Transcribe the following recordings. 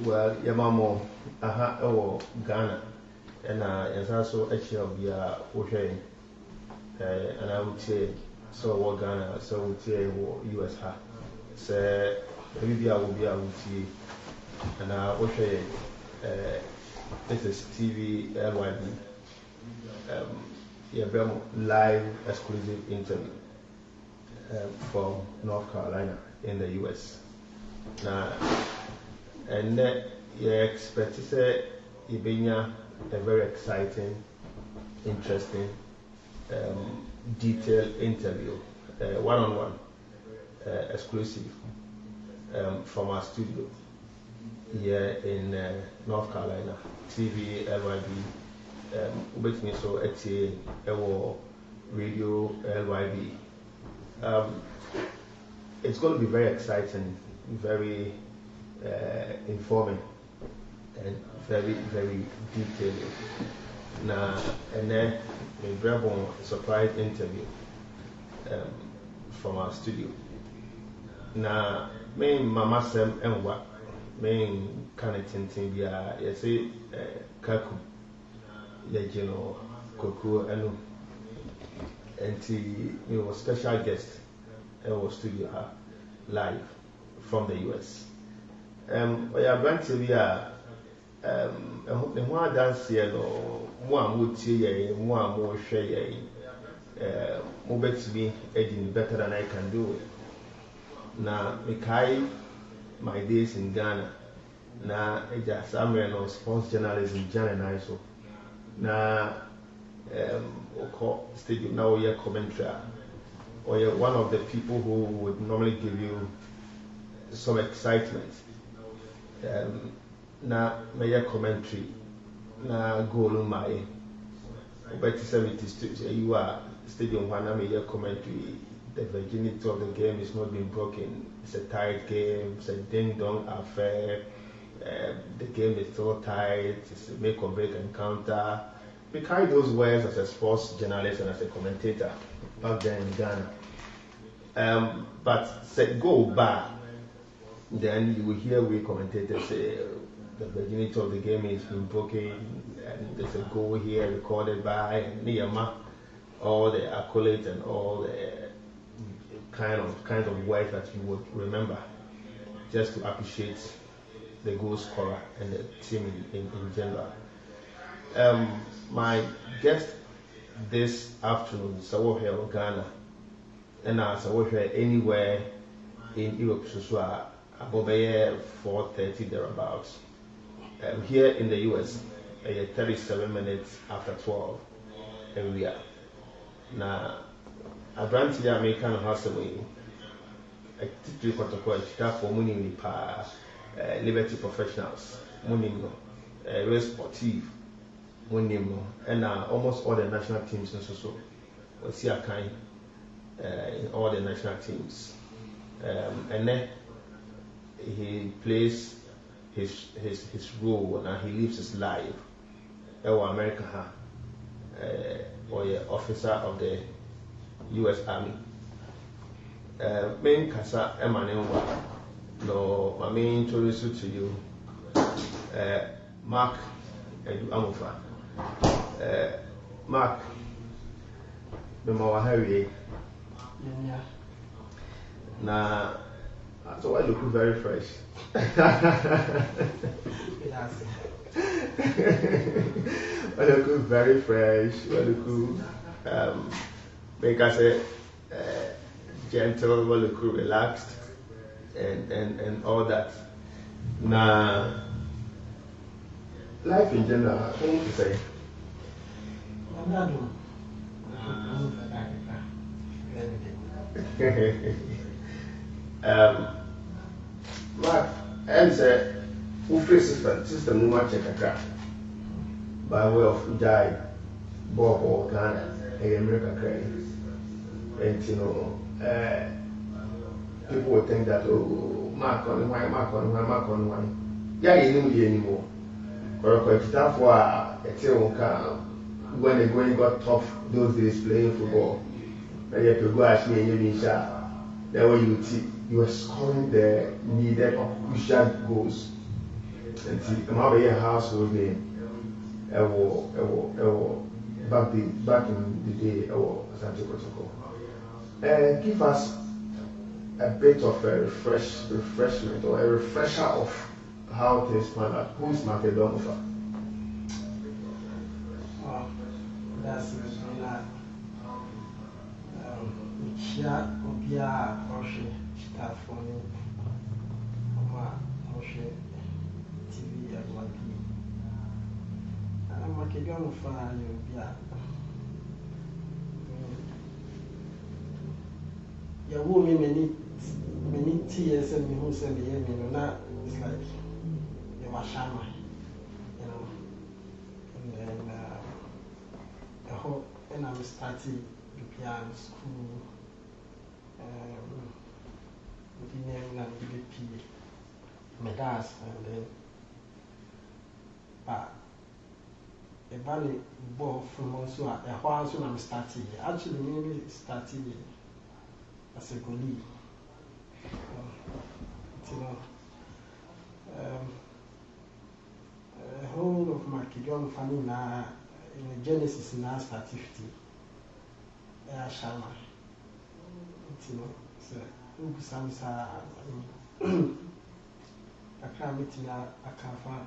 Well, Yamamo, aha, Ghana, and as also actually okay, and I would say so what Ghana, so would say US ha. So maybe I will be able to, and I would say this is TV LYB, yeah, live exclusive interview from North Carolina in the US. Now, and you expect to say you a very exciting, interesting, detailed interview, one-on-one, exclusive from our studio here in North Carolina, TV, LYB, which means so it's a radio, LYB. It's going to be very exciting, very informing, and very, very detailed. Now, and then a very surprise interview from our studio. Now, main Mama Sam and what main kind of tintin be a say Kaku, Legino, Kotoko, and special guest in our studio live from the US. We are going to be a more dance here, no more multi, more share, more better be edging better than I can do. Now, my days in Ghana, now, just I'm sports journalism, Ghana, so now, stadium now, you're commentary, or you're one of the people who would normally give you some excitement. Na meya commentary na goal my but 70 you are stadium one na meya commentary. The virginity of the game is not being broken. It's a tight game, it's a ding dong affair. The game is so tight, it's a make or break encounter. We carry those words as a sports journalist and as a commentator back then in Ghana. But say go back, then you will hear we commentators say the virginity of the game is being broken, and there's a goal here recorded by Niyama, all the accolades and all the kind of words that you would remember, just to appreciate the goal scorer and the team in general. My guest this afternoon is Sawohe Ghana, and Sawohe anywhere in Europe, so above 4:30 thereabouts. Here in the US, 37 minutes after 12, and we are now. I grant you American Houseway. I teach Kotoko staff for money Liberty Professionals, money race sportive, money and almost all the national teams and so. We see a kind in all the national teams, and then he plays his role and he lives his life. America, or officer of the US Army. Main Kasa Emanuwa, no, I mean introduce you to you, Mark and Amofah. Mark, the more Harry. Now, so I look very fresh. I look very fresh. I look make us gentle, I look relaxed, and all that. Now, life in general, what do you say? Mark, and say, who faces system no much by way of die, Bob or Ghana, America credit. And people would think that, oh, Mark on one. Yeah, you know anymore. Or that for a when the going got tough those days playing football. And you have to go actually and you then when you were scoring the needed crucial goals. And see, I'm out of your household name. Back in the day, Asante Kotoko. Give us a bit of a refreshment or a refresher of how things pan out. Who is Market Amofah? That's Chia Obia Oshe Chitafoni Oshe TV at 1 p. I'm a kid on fire, you woman many tears and me who send the end, it's like you were shama, you know, and I hope, and I'm starting the piano school, with the name and DBP, my dad, and then, but a valley ball from also a while soon I'm starting. Actually, maybe starting as a goalie. You know, a whole of my young family now in the Genesis now start 50. Shama. You know, so who Samsa I can't meet now, I can't find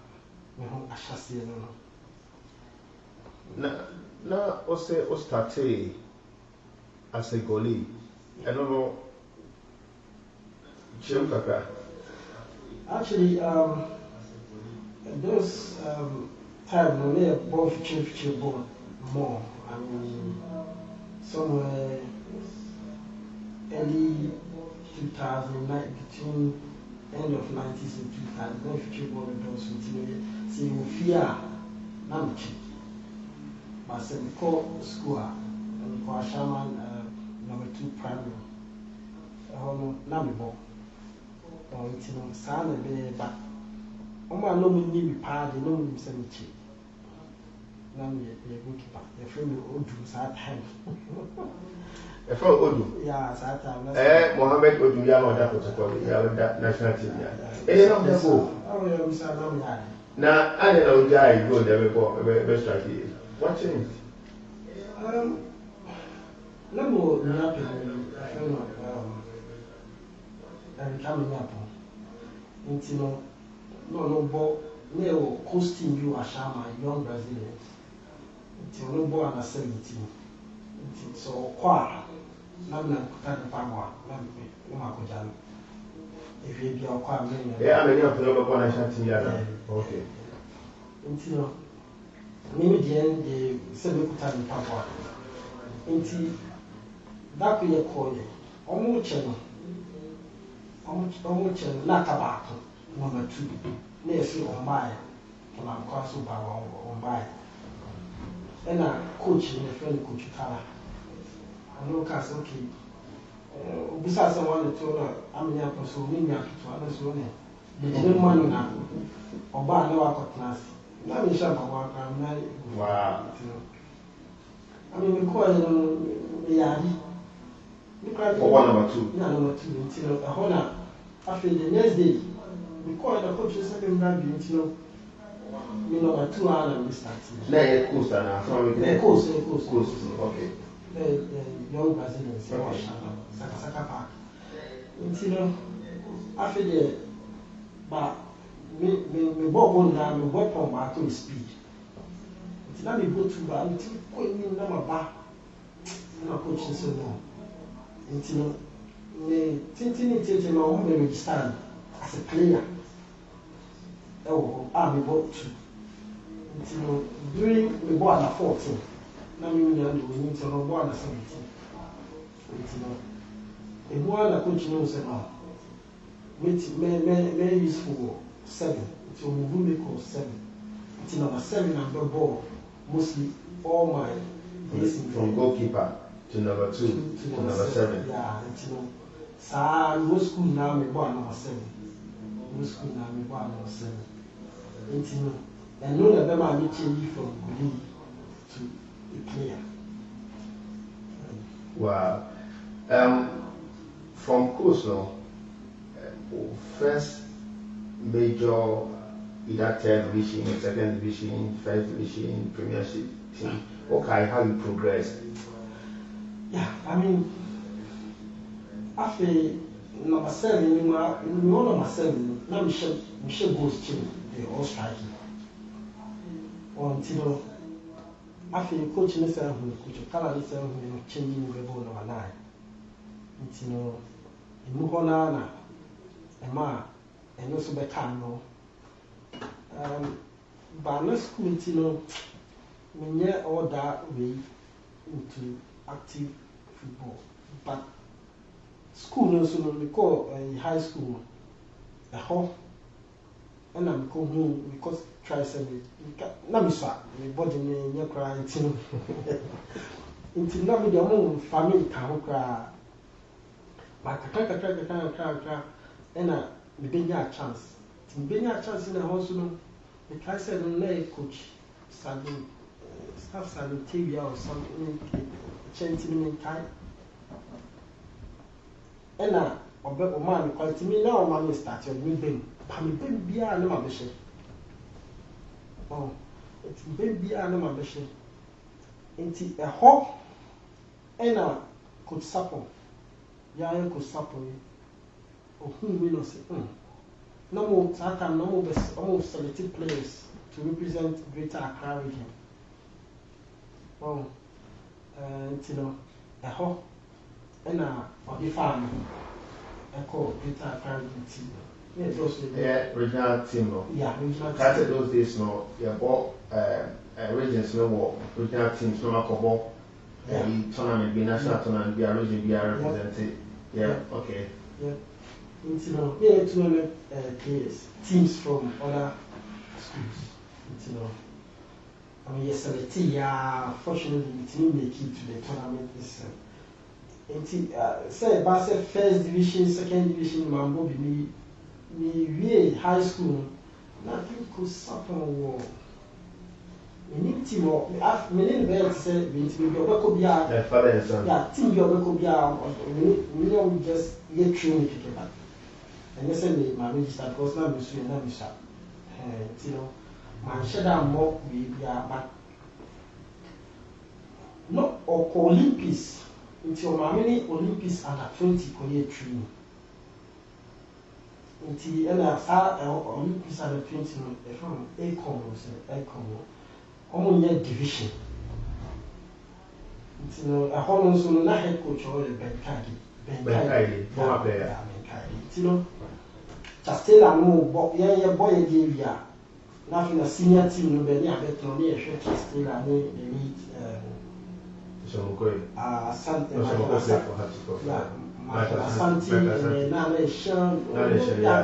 my home Ashasi. Na o starte as a goalie. I don't know. Actually, those time when they ball future ball more. I mean, somewhere early 2009 between end of 90s and 2000, ball future ball those who see you fear Namchi. But I call school and call Shaman number 2 primary. Namibo. Or it's no son and baby, but Oma no me party, no me semichi. Nami a goalkeeper, a friend of Odu, that time. A friend of Odu? Yeah, that time. Mohammed Odu, Yama, that national team. Eh, no, that's all. Oh, yeah, Mr. Nami. Now, I don't know, guy, go there before, strike it. What changed? Number and coming up into no ball near coasting you a shama, young Brazilians. Until no ball under 17. So, qua Namna Kutan Pagua, Namakojan. If you be a qua, yeah, I'm a player national team. Okay. Until maybe the end, the Sebekutan Pagua. Until that we are calling almost Nakabato, number 2, near see on my when I'm crossing by on by. And I coach in a friend coach Tala. I know Cass okay. Besides, someone told her, I'm in your pursuing to others. The gentleman now, or by no acquaintance. Now, we shall walk around. Wow. I mean, we call it for one number 2. Yeah, number 2. Until a honor. After the next day, we call the coach second brand until number 2 hours and we start. Let coast and coast. Okay. The young Brazilians, Saka Park. Until after the but we walk on down, we walk on back to speed. Until we go to bar, until we go in number bar. And our coach is so long. Until me tintin my home register as a player. Oh, I bought 2. Until during the ball at 14. Now we need to know ball at 17. Until a boy that coach knows no. Which may use for 7. Until we make 7. Until number 7 and the ball mostly all my from goalkeeper to number 2 to number 7. Yeah, until no school now me boy number 7. No school now me boy number 7. Until and know that I may change from goalie to a player. Wow. From course now, first major either third division, second division, first division, premiership team. Okay, how you progress? Yeah, I mean, after number 7, number 7, now Michelle goes to the all striking. Until after the coach in the coach, color is changing the ball number 9. It's in Muhona, Emma, and also Becano. But no school, me all that way into active football. But school also we call high school a home, and I'm go home because try something. Na me so me body me nya kra nti na me de mo family ka ho kra. But kaka and me benya chance. Me benya chance na ho so no me try say no coach Salim staff Salim TV or something chanting me time. And now, or man, quite to me now, man, started me being Pamibia, no ambition. Oh, it's been beer, no ambition. Into a hawk and a could supper. Yaya could supper. Or whom we know say, no more Satan, no more almost selected players to represent Greater Accra region. Oh, a hawk. And on the farm, I call Greater Accra team. Yeah, regional team. No. Yeah, regional team. That's those days, no. Yeah, but regions, no more. Regional teams, no more. Tournament, be national tournament, be a region, be a represented. Yeah, okay. Yeah. Tournament players, teams from other schools. I mean, yes, fortunately, we didn't make it to the tournament this year. Say about first division, second division, Mambo be me high school. Nothing could suffer war. We need team or me need to say we need to be able to father and son. Yeah, team be able to be we don't just get trained to get back. And yes, my register because now we see now we start. Man, share more we are but not or Olympics. Until my many Olympics under 20 Korea training. Until Olympics under 20 from Econ, almost division. Until a whole so not head coach or the Benkadi, former player. Just tell a no boy gave ya. Nothing a senior team, no belly, I bet no near shirt, still a elite. Asante, Asante, and Nation,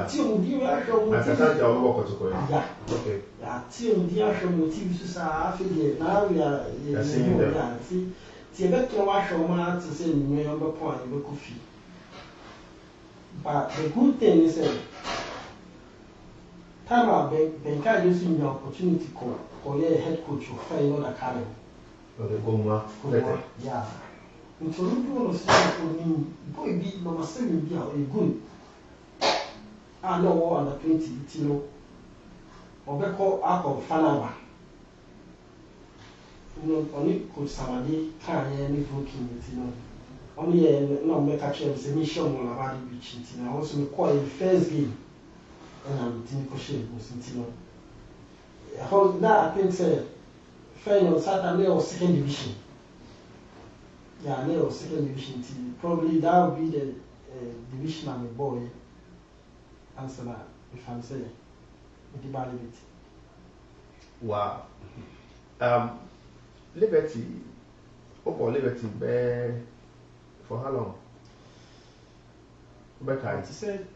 Tim, dear, Kotoko. yeah, okay. Tim, dear, from motives, affiliate. Now we are seeing the see, better wash your mouth to say, remember point, you coffee. But the good thing is that time I Benka using the opportunity call a head coach of final academy. Yeah. Until you want to say for me, boy, be number 7 be a good. I know under 20, or Beko out of Fanawa. Only could somebody carry any booking, only no make a chance, a mission on a body beach. I also call the first game, and I'm Tinico Shade was that I think, say, final Saturday or second division. Yeah, no second division team. Probably that would be the division I'm a boy. Answer that if I'm saying with the body bit. Wow. Liberty. Liberty for how long? Better. Said.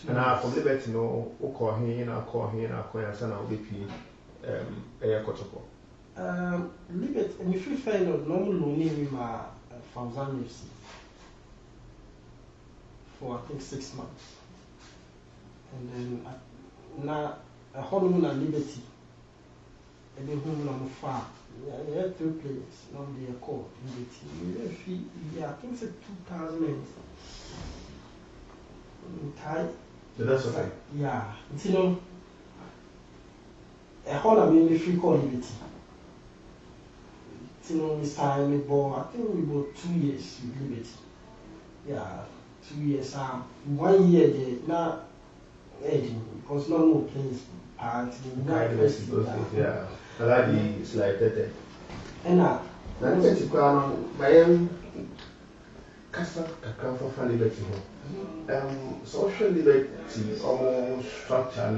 And from Liberty, no, call him, I call him, and son of BP. Kotoko. Liberty, and if you find out normal loaning from Zambia for I think 6 months, and then now a honeymoon at Liberty, and then home Amofah. They had 3 players. Now they are called Liberty. Yeah, I think it's 2000 Thai. So that's okay. Yeah, a whole I mean free call liberty. You know, we signed me ball. I think we bought 2 years with Liberty. Yeah, 2 years. 1 year there now. Because no more players part. Yeah, that is like that. And now let's go on. My Casa Kakran for Liberty. Social liberty almost structure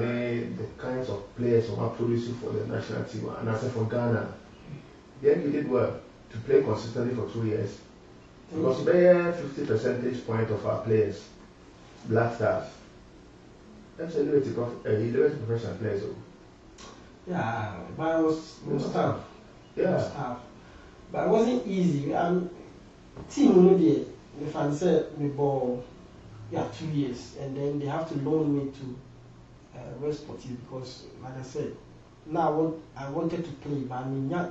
the kinds of players who are producing for the national team, and as for Ghana. Then you did well to play consistently for 2 years. Because we have 50 percentage point of our players, Black Stars. That's a little professional players. Yeah, but it was tough. Yeah. It was tough. But it wasn't easy. Team the if I said me ball 2 years, and then they have to loan me to West Sportive because, like I said, now I wanted to play, but I mean not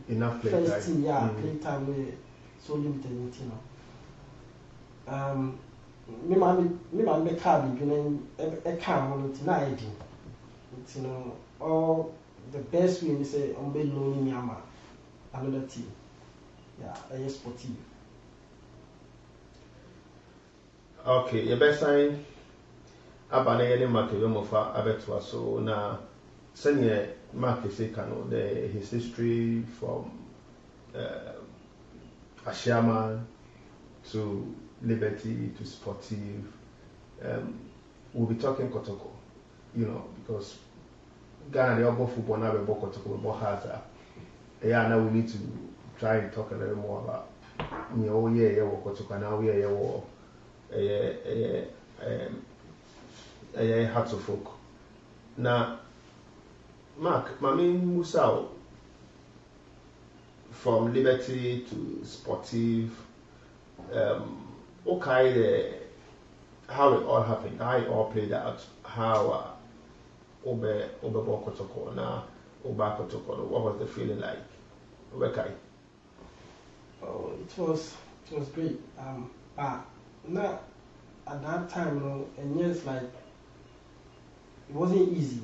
enough play first time. team, play time were so limited, you know. Me man be card doing a car on it now, you know. Or the best way is say on be loaning me another team. Yeah, a Sportive. Okay, your best sign. Abana yene mark Amofah abetua so na senior mark say kano his history from Ashaman to Liberty to Sportive. We'll be talking Kotoko, you know, because Ghana they all football now we Kotoko we harder. Yeah, now we need to try and talk a little more about Kotoko now we hearts of folk. Now, Mark, Mami Musao from Liberty to Sportive, okay, how it all happened, how it all played out, how Obe Kotoko now, Oba Kotoko, what was the feeling like? Okay. Oh, it was great. But not at that time, you know, and yes, like it wasn't easy,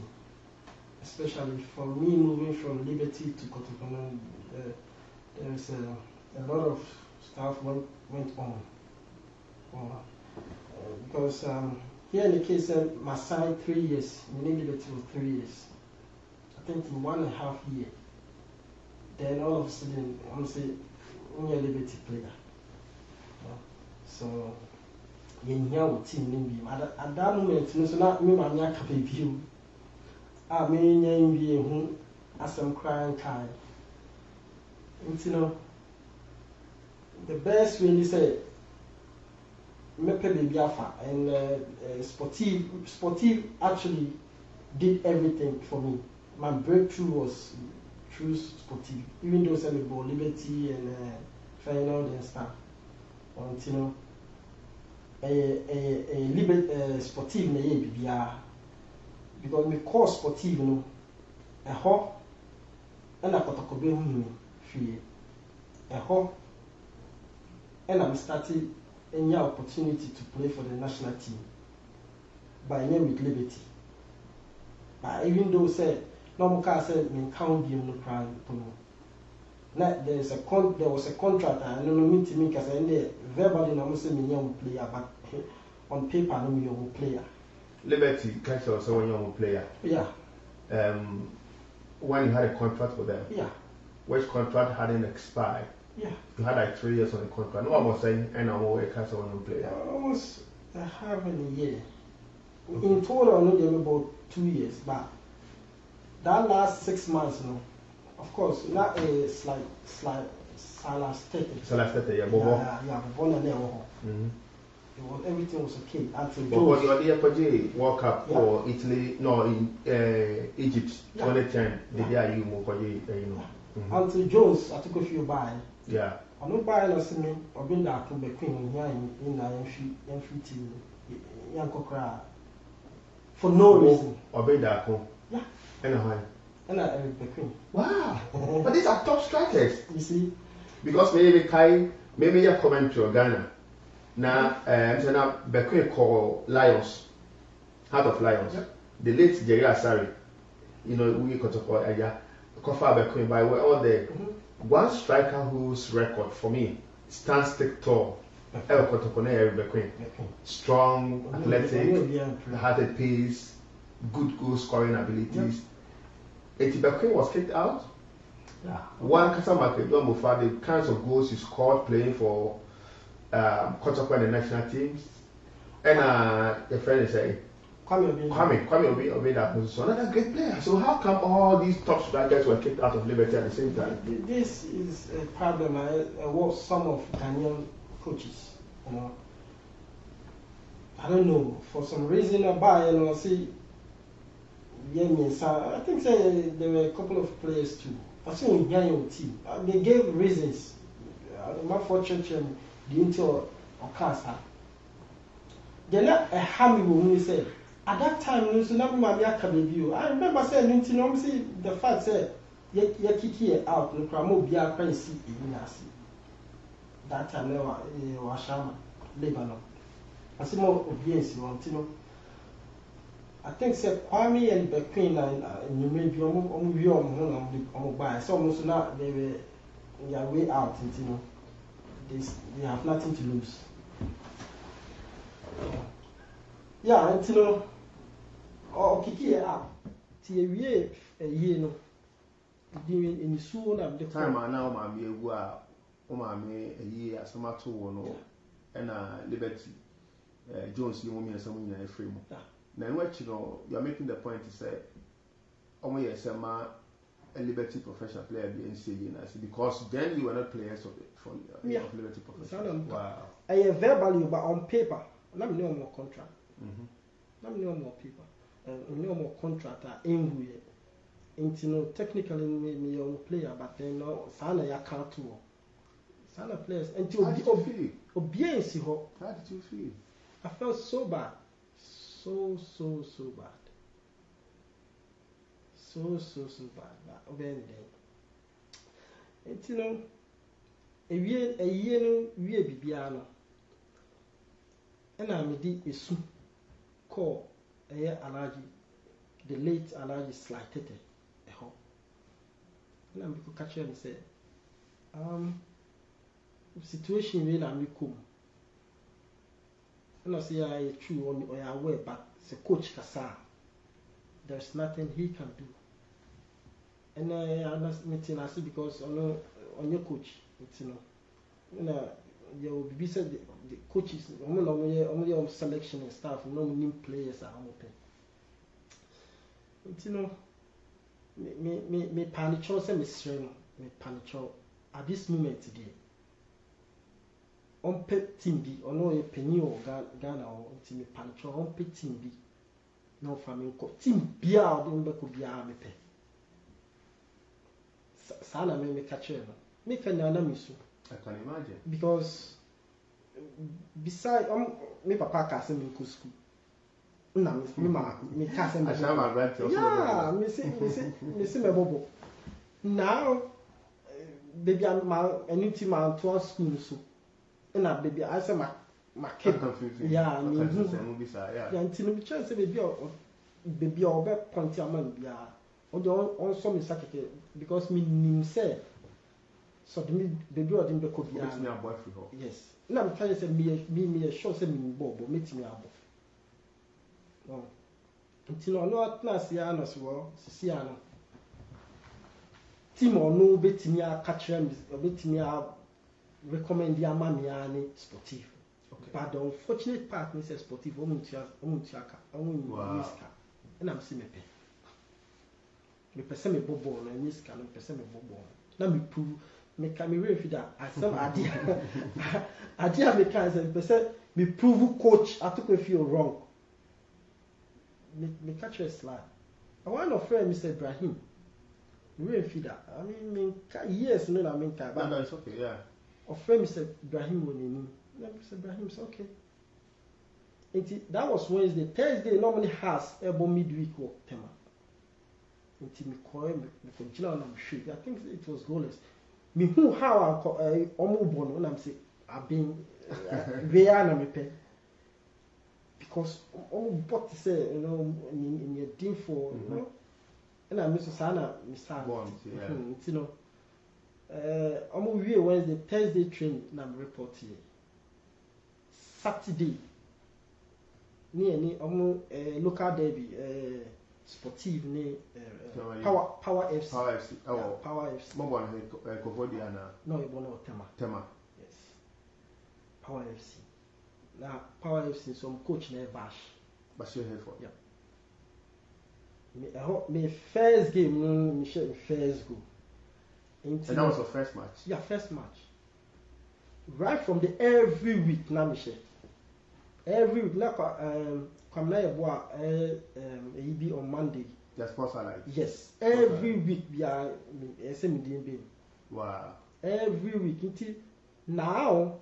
especially for me moving from Liberty to Kotoko. There's a lot of stuff went on. Because here in the case, my side 3 years, in Liberty was 3 years. I think in 1.5 years. Then all of a sudden, I'm saying, only a Liberty player. So, in here with team at that moment, so not me, my neck of view. I mean, who as some crying kind. You know, the best way is say, Mepe baby afa, and Sportive actually did everything for me. My breakthrough was through Sportive, even though I about Liberty and final and stuff. You know, Sportive na ye bibia because me call Sportive no a ho and a Kotoko be hu free a ho and I'm starting any opportunity to play for the national team by name with Liberty. But even though say no more said me count him no crime there was a contract and no mean to me because I know verbally no say me young player but on paper no me young player. Liberty catch us when young player. Yeah. When you had a contract with them. Yeah. Which contract hadn't expired. Yeah. You had like 3 years on the contract. No one was saying and I'm always catch one young player. Almost half a year. Okay. In total I know them about 2 years, but that last 6 months, no. Of course, not a slight Salastate, yeah, born and everything was okay until was your dear World Cup for Italy, no, in Egypt, 2010, the year you move you know. Until Jones, I took a few by. Yeah. I'm not buying a singing or being that to be queen here in the team, young cry for no reason. Or be that, yeah. And I the queen. Wow. But these are top strikers. You see? Because maybe you're coming to Ghana. Now, so now Bekwe call Lions, Heart of Lions. Yep. The late Jerry Asari. you know, we Kotoko, Kofa Bekwin, by all the one striker whose record for me stands stick tall. El Kotoko Bekwin. Strong, athletic, had a pace, good goal scoring abilities. Eti Bekwin was kicked out. One Amofah, the kinds of goals he scored playing for Kotoko and the national teams. And the friend is saying, Kwame Obi that position. Another great player. So how come all these top strikers were kicked out of Liberty at the same time? This is a problem. What some of Ghanaian coaches, you know, I don't know, for some reason about, you know, see, I think there were a couple of players too. I see in Ghanaian team, they gave reasons. My fortune, the inter or class. They're not a hammy when we say. At that time, I remember saying, the fact said, you kick here out, no cramo be a fancy in Nasi. That time, there was Shama, Lebanon. I see more obedience, you want to know. I think, said Kwame and Bekwin, and you may be on your buy. So, almost not, they were their way out, you know. They have nothing to lose. Yeah, and you know, or kick it out. See a year, no. Doing in the soon of the time I now, my be a year, some two no, and Liberty Jones, you want me and someone in a frame. Now, what you know, you're making the point to say, only a summer a Liberty professional player being seen because then you were not players of Liberty professional. Wow. I have verbally, but on paper, let me know more contract. Let me know more people. No more contract in technically me young player, but then no sana ya can't do. Sana players until obedience. How did you feel? I felt so bad. So bad. So bad. But then you know a year we bibiano. And I'm a soup call allergy, the late allergy slighted a home. And I'm going to catch her and say, situation really I'm come. And I say, I true on or aware, but the coach Kasa, there's nothing he can do. And I understand I see because on your coach, it's you know, you will be said the coaches, only on selection and staff, no new players are open. You know, me panic or me strain, me panic at this moment today. On pet team B, or no a penny or Ghana or me panic on pet team B. No family team B out in Becobia me pay. Sana me catch her. Me can miss you. I can imagine. Because beside me papa can't send me to school. No, me can't send me. Yeah, me see me bobo. Now, baby, I'm to school so. And baby, I say my kid. Yeah, me. Yeah, until me chance baby or be point your man be also me sakeke because me say. So the baby or didn't be could be yes. Now I'm trying to say me a show say me bobo meet me abo. No. Until no at last year as well, Siciano. Team or no bet me a catch them or bet me a recommend the amamiani sportive. But the unfortunate part is sportive omunchaka, and I'm seeing me person me bobo and miss can person me bobo. Let me prove me can me real that as some idea me can say me prove coach I took a few wrong. Me catch a slide. I want to friend Mr. Ibrahim. Real that. I mean yes no I mean but no, it's okay, yeah. Of friend Mr. Ibrahim when you knew. Mr. Ibrahim's okay. That was Wednesday. Thursday normally has about midweek work tema. Until me call me continue on shoot. I think it was goalless. Me who how I almost when I'm saying I've been where na me pay because almost but say you know in your deal for you know and I miss Sana, Miss Born, yeah. You know, almost Wednesday, Thursday train, na report here. Saturday, near local derby, sportive, Power FC. Power FC. Oh, yeah, Power FC. Mobile Kovodiana. No, it was Tema. Tema. Yes. Power FC. Now, Power FC, some coach near Vash. Bashir Hereford. Yeah. My first game, no, Michelle, first goal. And that was your first match? Yeah, first match. Right from the every week, now, Michelle. Every week, like, come now, be on Monday. Your sports highlight? Yes. Every week, we are, wow. Every week, until now,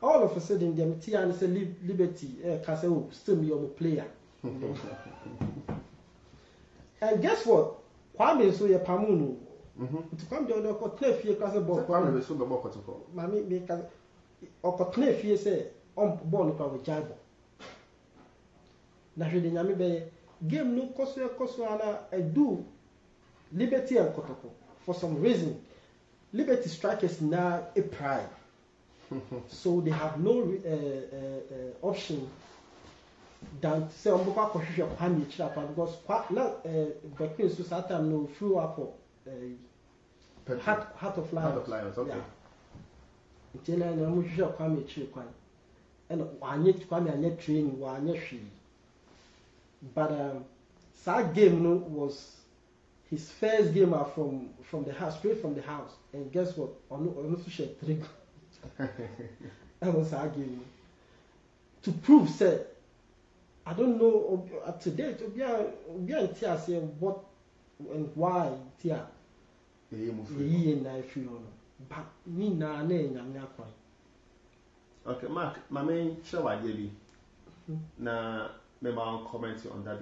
all of a sudden, them Tian say Liberty, can say, oh, still me, I'm a player. And guess what? Kwame so ye pamuno. To come the other cotton fee case ball. Kwame so be ball Kotoko. Mami me case o cotton fee say on ball nipa we jabo. Na hwe de nyame be game no koso ana do Liberty and Kotoko. For some reason, Liberty strikers now a pride. So they have no option than to say on boka kohwehwe Kwame chirapa because na Bekin so that time no through up Heart of Lions. Okay. Ntena na mo hwehwe Kwame chiri kwan. And wanye Kwame anye training wanye hwe. But that game no was his first game out from the house, straight from the house. And guess what? On so share 3. That was our game. To prove said I don't know to date Tia say what and why Tia. But me na nyame akwan. Okay, Mark, my main show I gave you. Na me ma comment on that.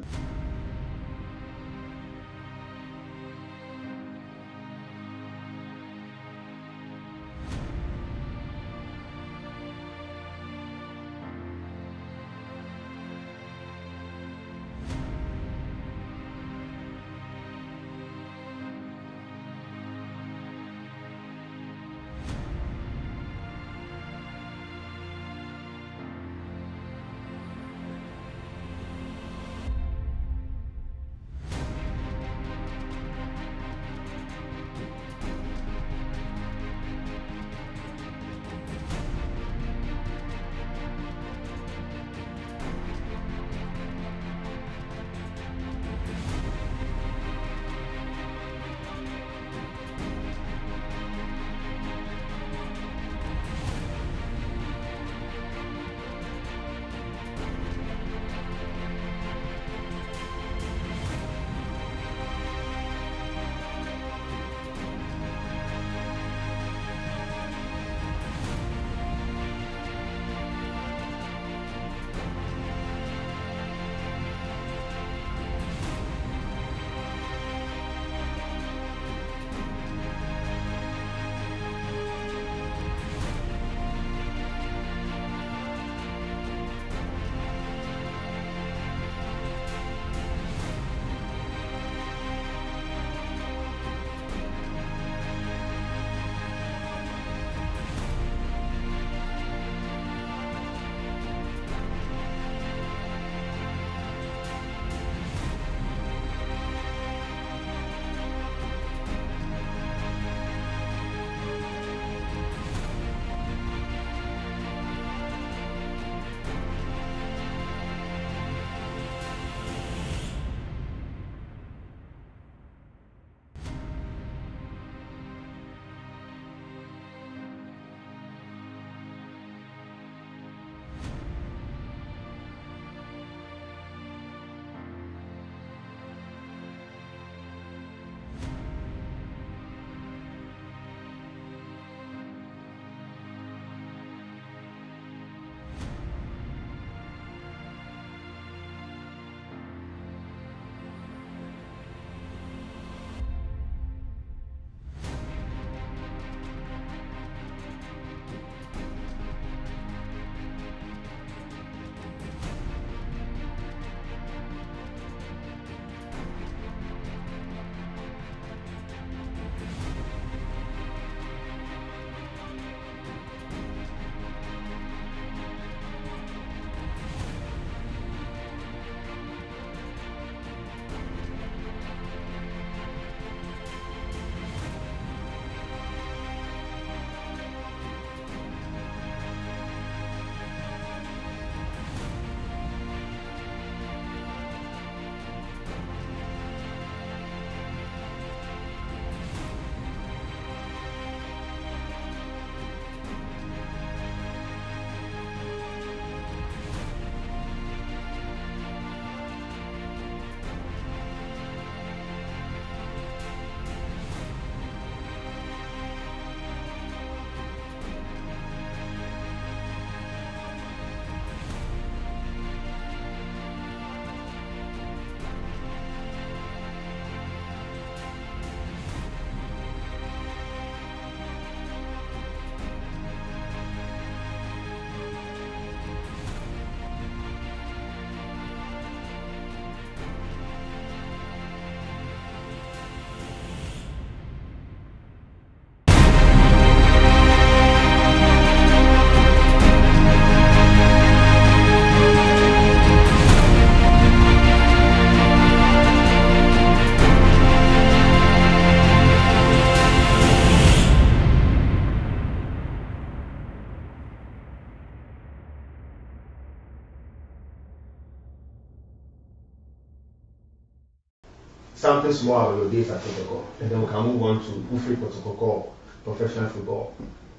something small about your days at Kotoko, and then we can move on to Ufri Kotoko, professional football.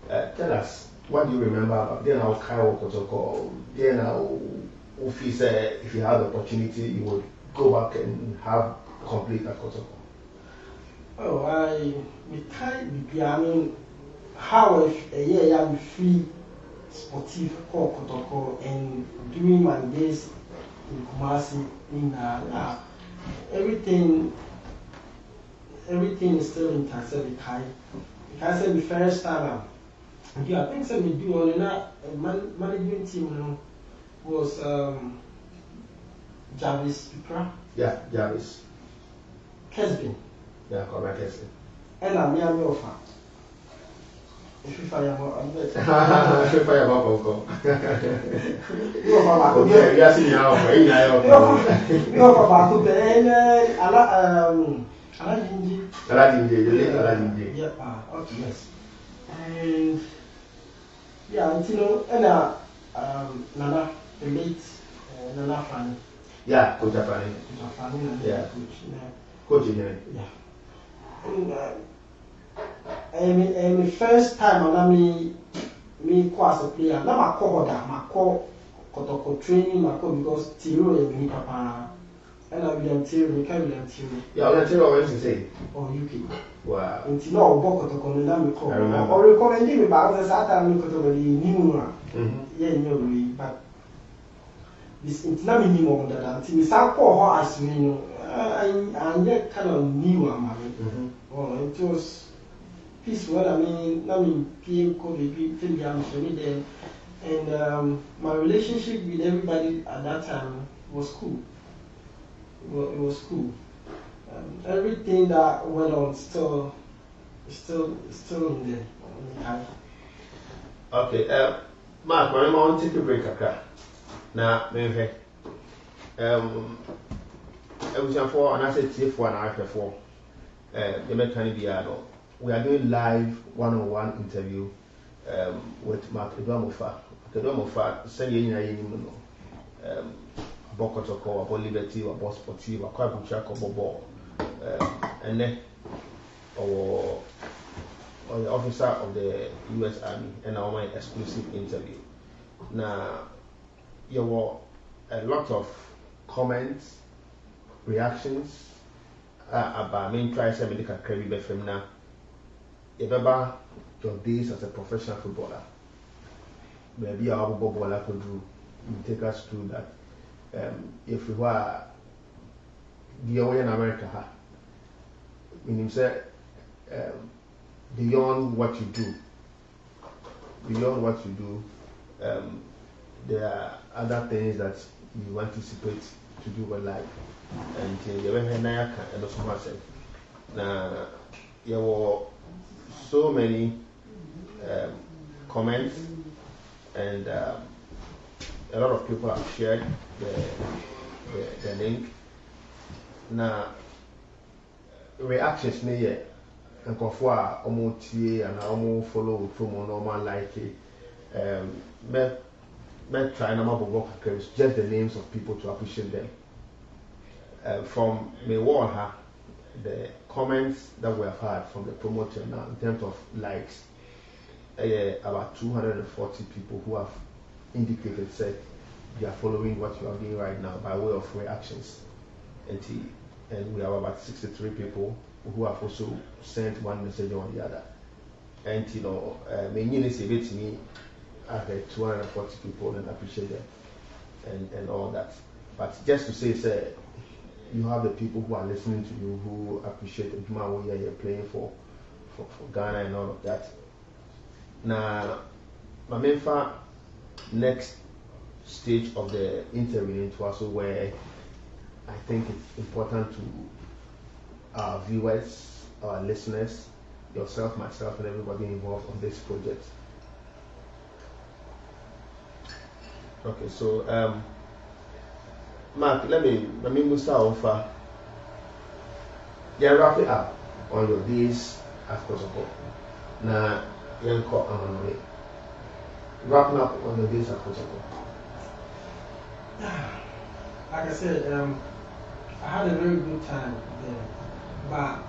Tell us, what do you remember about then our Kaiwo Kotoko? Then our Ufi said if you had the opportunity, you would go back and have complete at Kotoko. Oh, we can't I mean, how a year I'm free sportive for Kotoko and during my days in Kumasi, everything is still intact. I said the first time I think we do on a management team was Jarvis Pipra. Yeah, Jarvis. Kesbin. Yeah, correct, Kesbin. And I'm Amofah. If you fire more, I'm better. If you fire more, yes, you know, yeah, okay, yes. And yeah, you know, and Nana, the late Nana Fanny. Yeah, Coach Fanny. Yeah, Coach. Yeah. And the first time I me as a player, now I call Kotoko training, because Tiro and me papa, and I will Tiro, me can't William Tiro. Yeah, William Tiro, what to say? Oh, UK. Wow. Until now, Kotoko, and then we call. I remember. Or recommending me about the Saturday Kotoko, new. Yeah, no, but this until now, minimum that until we start call her as we know, I get kind of new, oh, it was. Peaceful. I mean, PM COVID, there, and my relationship with everybody at that time was cool. It was cool. Everything that went on still in there. Okay. Mark, when I want to take a break, now, maybe. I was for, and I said, see for an hour before. You may kind of be adult. We are doing live one-on-one interview with Mark Amofah. Amofah, send you in about Kotoko, about Liberty, about Sportive, about Kwabuchak, about ball. And then our the officer of the U.S. Army and our exclusive interview. Now, there were a lot of comments, reactions about me try to make a credible film now. Remember your days as a professional footballer. Maybe our footballer could do. You take us through that. If we were the way in America, meaning say beyond what you do, there are other things that you anticipate to do with life. And you ever heard and also said, now you were so many comments, and a lot of people have shared the link. Now, reactions me and Kofwa almost and almost follow from normal like me try number of just the names of people to appreciate them. From me the comments that we have had from the promoter now in terms of likes, about 240 people who have indicated said they are following what you are doing right now by way of reactions, and we have about 63 people who have also sent one message or the other. And you know, many say to me, I had 240 people and appreciate them and all that. But just to say, you have the people who are listening to you who appreciate the Juma you're playing for Ghana and all of that. Now, Amofah, next stage of the interview into also where I think it's important to our viewers, our listeners, yourself, myself, and everybody involved on this project. Okay, so Mark, let me start off. Wrap it up on your days at Kotoko. Now, wrapping up on your days at Kotoko. Like I said, I had a very good time there. But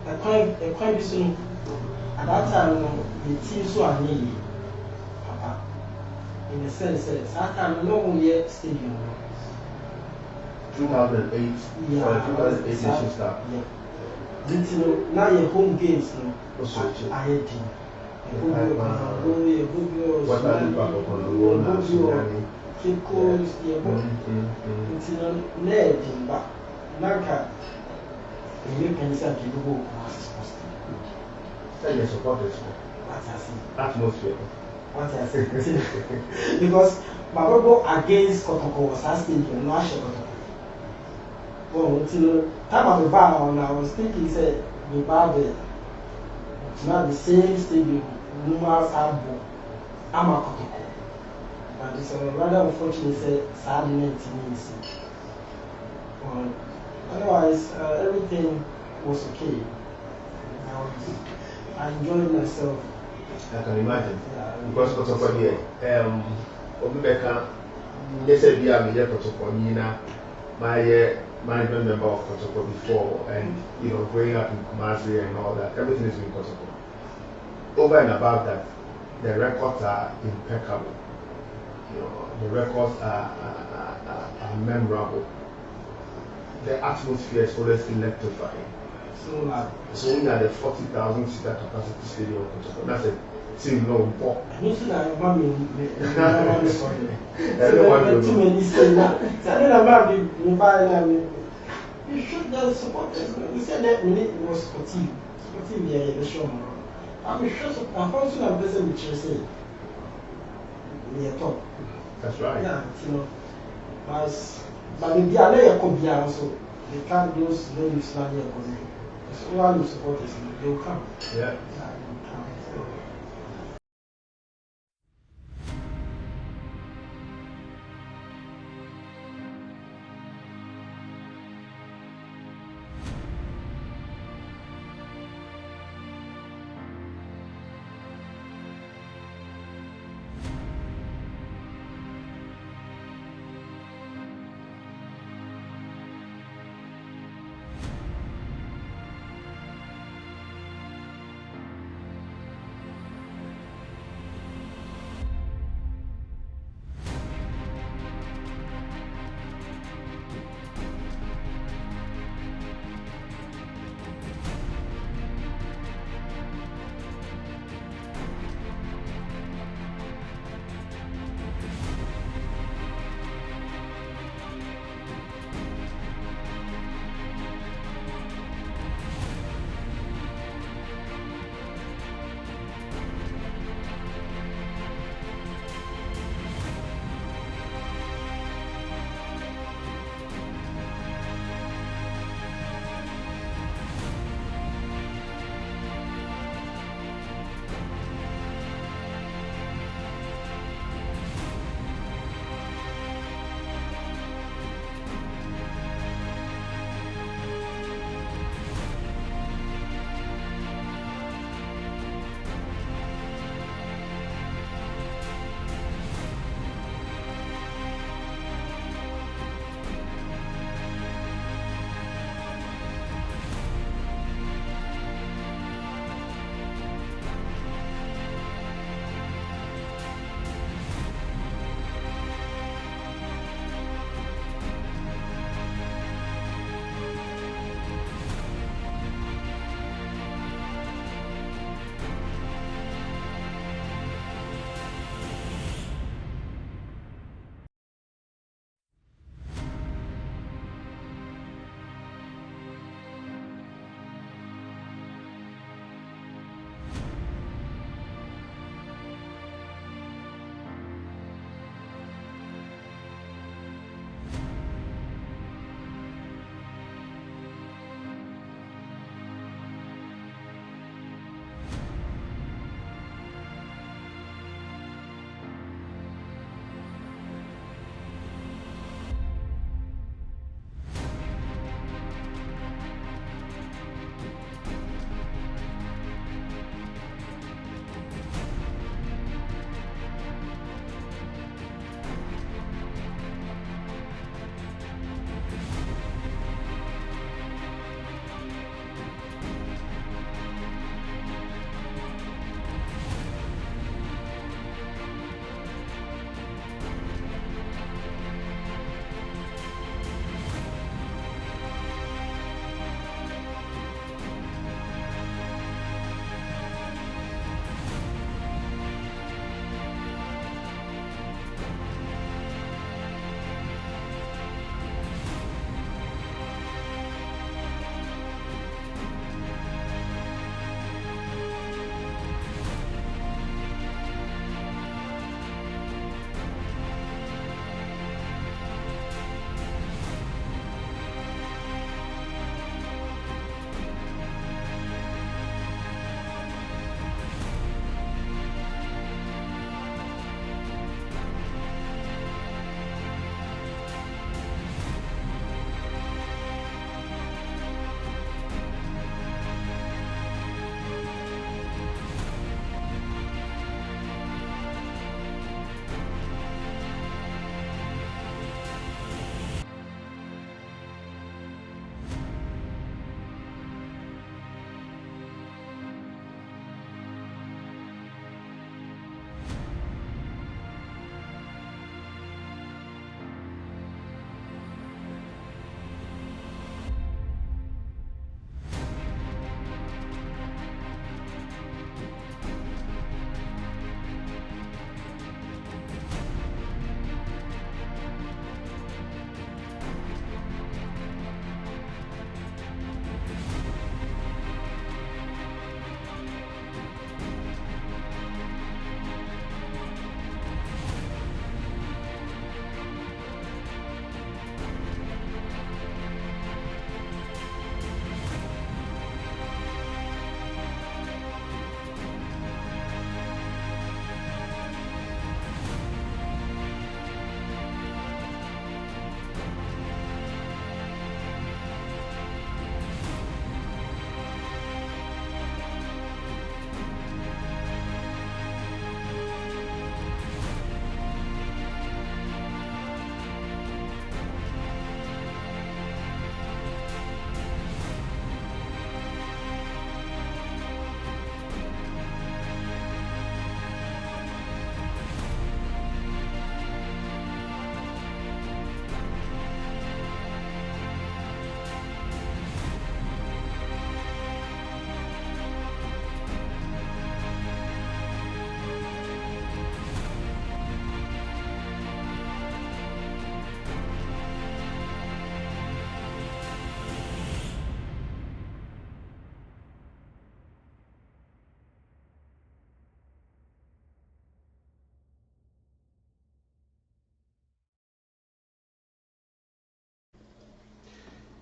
a quite soon at that time, the team so I need Papa. In the sense that that time, no one yet stadium. 2008. Yeah, 2008 Nation Star. Yeah. Now your home games, no. I had team. What are but Nanka, you can say you go Tell your supporters. what I see. Atmosphere. What I see. Because my brother against Kotoko was asking you, no, I should Kotoko. Well, until time of the bar, I was thinking, said, the bar there, it's not the same stadium, numerous album, I'm a Kotoko. But it's rather unfortunate, said, sad means. Otherwise, everything was okay. I enjoyed myself. I can imagine. Because Kotoko here, Obibeka, they said, yeah, I'm here Kotoko, my management member of Kotoko before, and growing up in Kumasi and all that, everything is in Kotoko. Over and above that, the records are impeccable. The records are memorable. The atmosphere is always electrifying. So we had a 40,000 seater capacity stadium. That's a team no ball. You should have too many say that. You should just support us. We said that minute was sportive. Sportive, yeah, the show. I'm sure I'm also a person which you say. We are top. That's right. Yeah, but maybe I lay a copy also. They can't do those not here. So all the supporters, they will come. Yeah.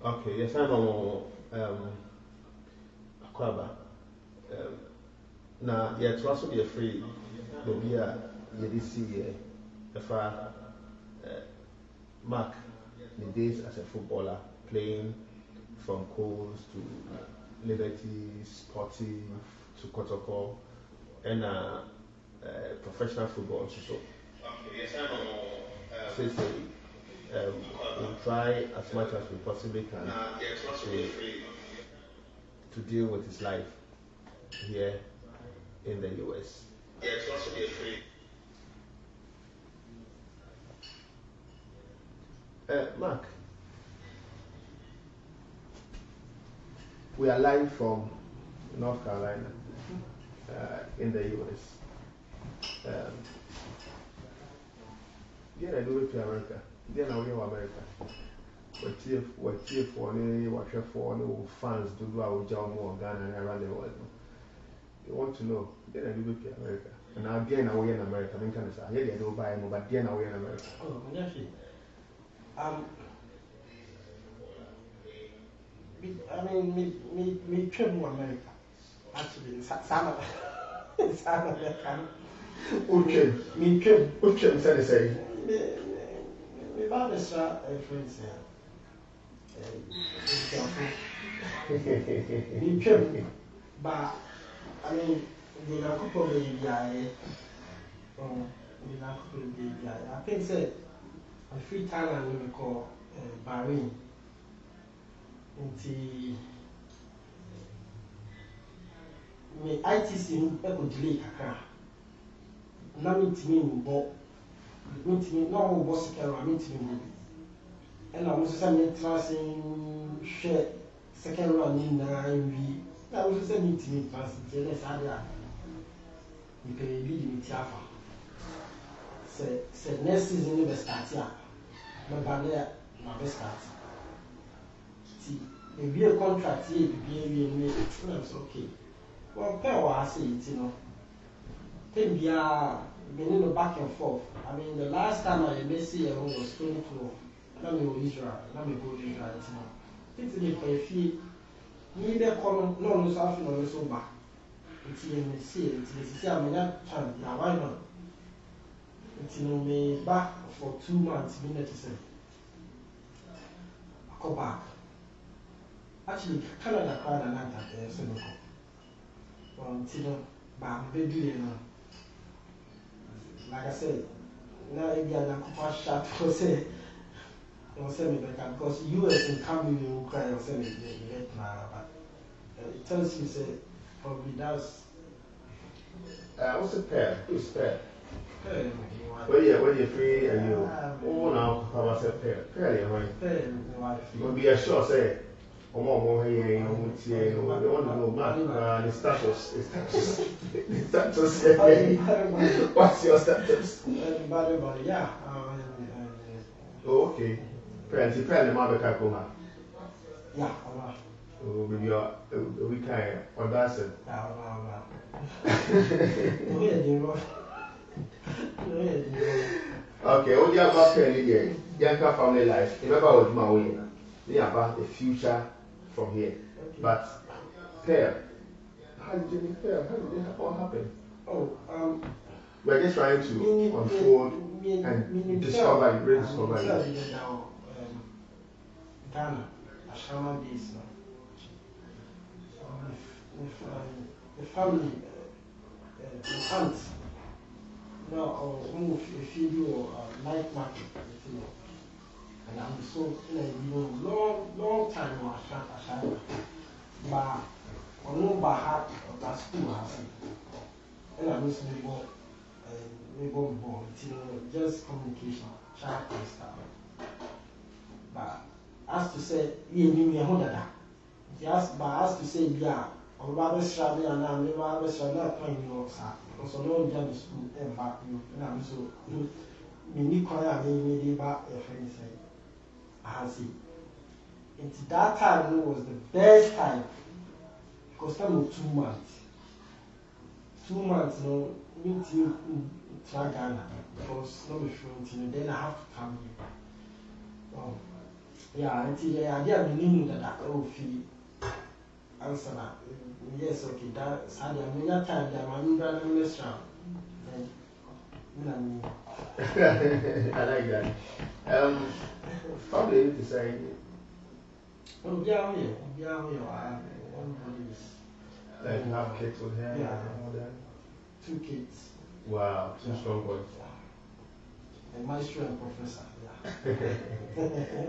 Okay, yes, I know. Akwaba. Now, yeah, to also be a free, maybe this year, if Mark, the days as a footballer, playing from Coles to Liberty, Sportive to Kotoko, and professional football also. So, okay, yes, I know. We'll try as much as we possibly can to deal with his life here in the US. Yeah, it's also be free. Mark, we are live from North Carolina in the US. Yeah, I do it to America. Then I will America. What tier for any, what for no fans to do our job more Ghana and around the world. They want to know. Then I do it to America. And now again, I will in America. I mean, kind of say, yeah, they don't buy more, but then I will in America. Oh, actually, I mean, me travel America. Actually, some American. Okay. Me travel. Okay, I'm saying say. Me buy extra friends me travel, but I mean, the couple baby I think say a free Thailand we call Bahrain. Nti me ITC e ko delay kakra. Na me timi mbo. Me timi na wo bo second me timi mbo. And I was saying share second round in nine. I was saying to me, Francis, you can lead me Tiafa. Say next season you best start here. My banner, my best start. See, if you a contract here, it's okay. Well, pay what I say, you know. Then we are beginning back and forth. I mean, the last time I Messi was 2012. Let me go Israel. Let me go to Israel. It's the if neither common, no, South, no, so bad. It's in the sea, it's a minute chance. Now, why not? It's in me back for 2 months, minute to say. I go back. Actually, Canada cried and night at the Senegal. Until back, baby, you know. Like I said, now if you are not shot for say. Because US and Cameroon will cry or send it but it tells you say probably that's what's a pair? Who's pair? Pair. When you're free and you now how I said pair. Pair, right? Pair, you'll be assured say more here, you want to know Mark, the status. The status. What's your status? Yeah. Oh, okay. Parents, you probably might be careful now. Yeah, oh, maybe we can audacity. Okay, what do you have about Penny here? Yanka family life. Remember what my way. They about the future from here. Okay. But pair, how did you make pair? How did it all happen? Oh, we're just trying to unfold and discover, rediscover. Ghana, Ashama base now. The family, the aunt, now move a video or night market, you know. And I'm so, long time in Ashama. But on no bahat of that school has it. And I'm just just communication, chat and stuff. But as to say, you knew me a hundred. Yes, but as to say, yeah, or rather, Strabby and I'm never playing your sir. Because I know the school and back you, and I'm so many choir made back a friend say, I see. And that time was the best time because time was 2 months. 2 months, no, need to try Ghana because no different, then I have to come here. Yeah, until the idea meaning that oh fee answer that. Yes, okay, that's how the million time that my new brother restaurant. Then I like that. How do you decide? oh yeah, everybody is Like you have kids with him? Yeah. And all that? 2 kids. Wow, two strong boys. A maestro and professor. Yeah.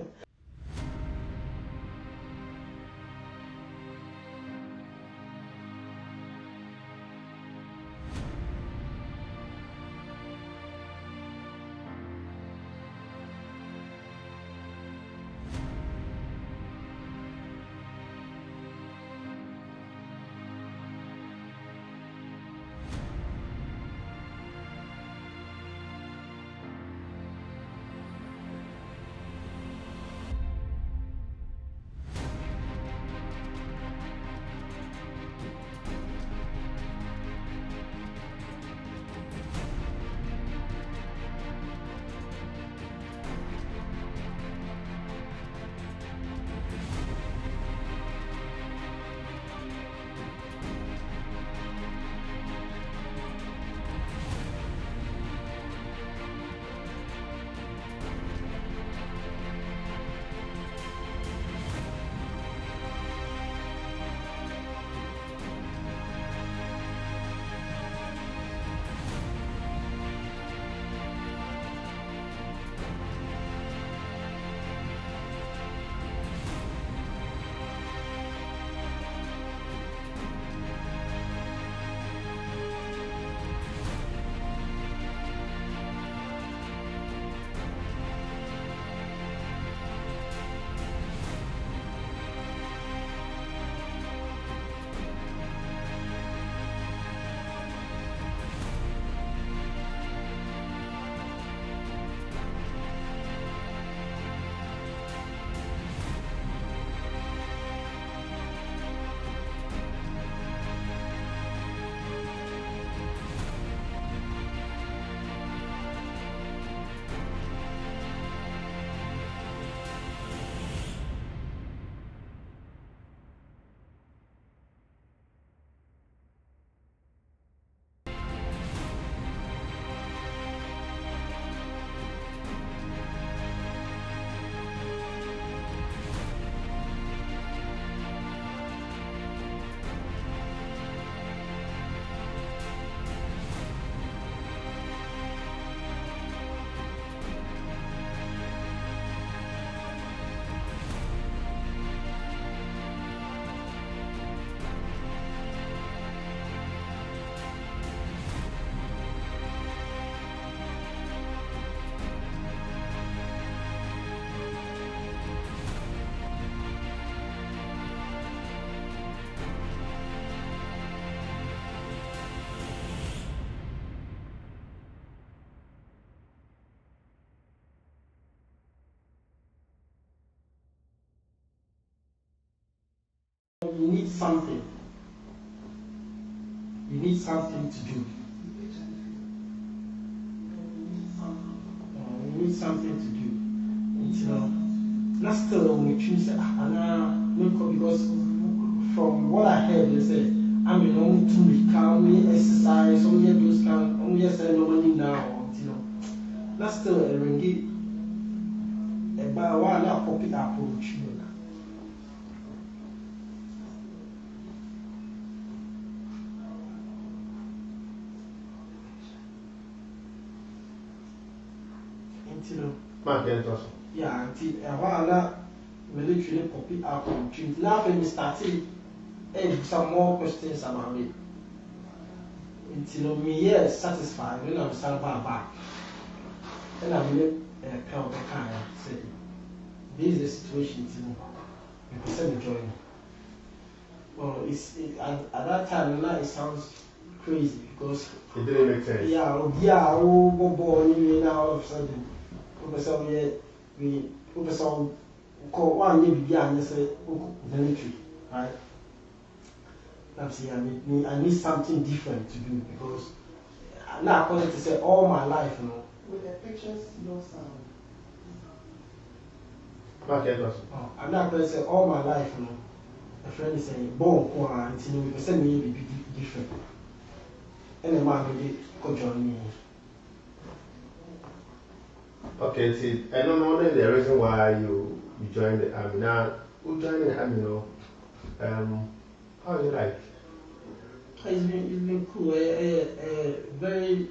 You need something. You need something to do. You need something to do. Not still when we choose because from what I heard, they say, I'm in only 2 weeks, only exercise, only those kind, only say no money now, Not still a ringgit. But why not copy approach? Yeah, until a military copy up on trees. Now, when we started, some more questions about it. Until me, satisfied, when I'm stand back. And I will tell the kind say, this is the situation, you can join. Well, at that time, it sounds crazy because it didn't make sense. Yeah, boy, now all of a sudden. We call one maybe and say military, right? I'm saying I need something different to do because now according to say all my life, With the pictures, no sound. I'm not going to say all my life, you know. A friend is saying, born, and send me be different. And a man will join me. Okay, see, I don't know the reason why you joined the army. Now, who joined the army, you know? How do you like? It's been cool, very.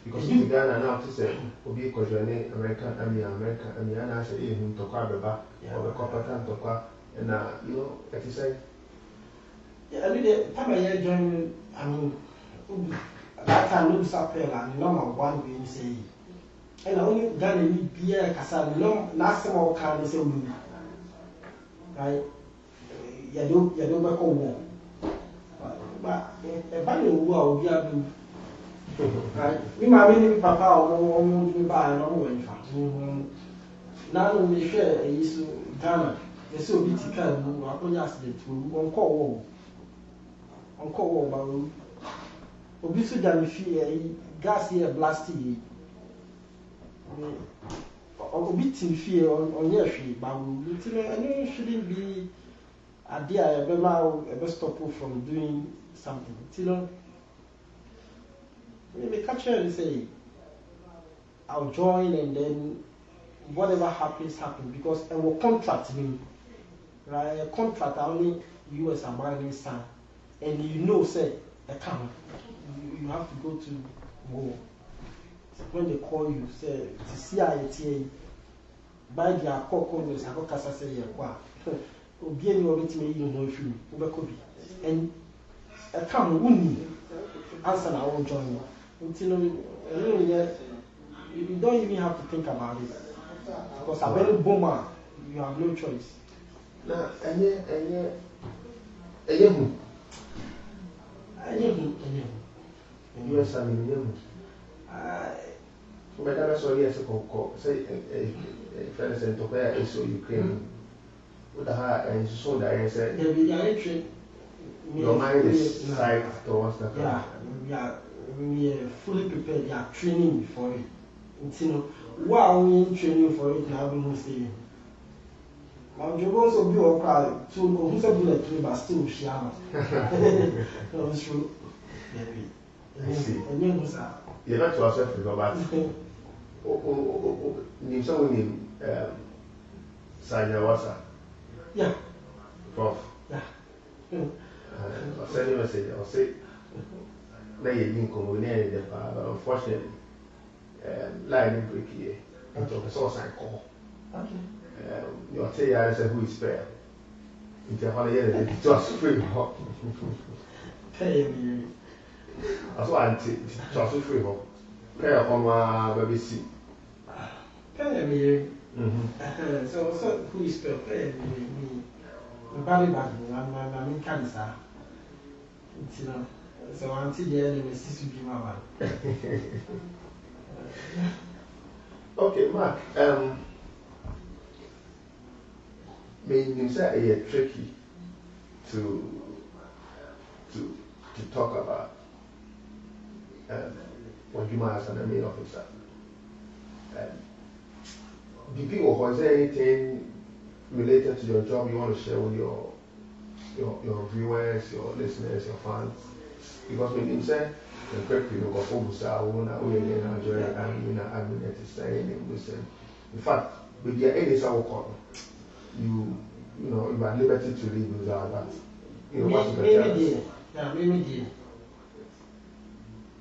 Because in Ghana now, to say, will be joining American army, and I say, him to quite or the copper can to quite, and you know, like you say. Yeah, I mean, the time I joined, I mean, that time, no supply, and number one, we say. And I only got a beer because I know last time I can say, right? You don't work on war. But a value will be able right? Me, my mini papa, or me buy no more in fact. Now, we share a issue Ghana. The so big car, I only accident on call war. Obviously, than if you gas here blasty. A bit in fear on your feet, but it shouldn't be a dear ever stop from doing something. You know, maybe catch her and say, I'll join and then whatever happens, because I will contract me. Right? A contract only US are buying son. And you know, say, I can't. You have to go to war. When they call you, say, to CITA, by the call Congress, I got say, yeah, be any of it may you know if you and a come wouldn't answer I won't join you. Until you don't even have to think about it. Because a very bomber, you have no choice. Now, yes, I mean, but that's all yes, say, friends and to where is so Ukraine. With the heart and so that I said, your mind is side towards the car. Yeah, we are fully prepared. They are training before it. You know, while we are training for it, now we must say. Now, you also be all crowd to who's a bullet to but still share. That's true. I see. And you know, you're not yourself, but you saw him, Sanya Wasa. Yeah. Prof. Yeah. I'll send you a message. I'll say, now you didn't come with any of them, but unfortunately, line didn't break here. And so the source I call. Okay. You'll tell you, I said, who is fair? If you're on the end, it's just free. Pay me. That's why I'm just free. Pay on my baby seat. Pay me. So who is fair? Pay me. Very bad. I'm in cancer. You know, so until the end, we see to be my man. Okay, Mark. You say it's tricky to talk about what you might as an army officer. Is there anything related to your job you want to share with your viewers, your listeners, your fans? Because when you say the quickly you go for in fact, with your edits you know you are liberty to live without that. You know what's the maybe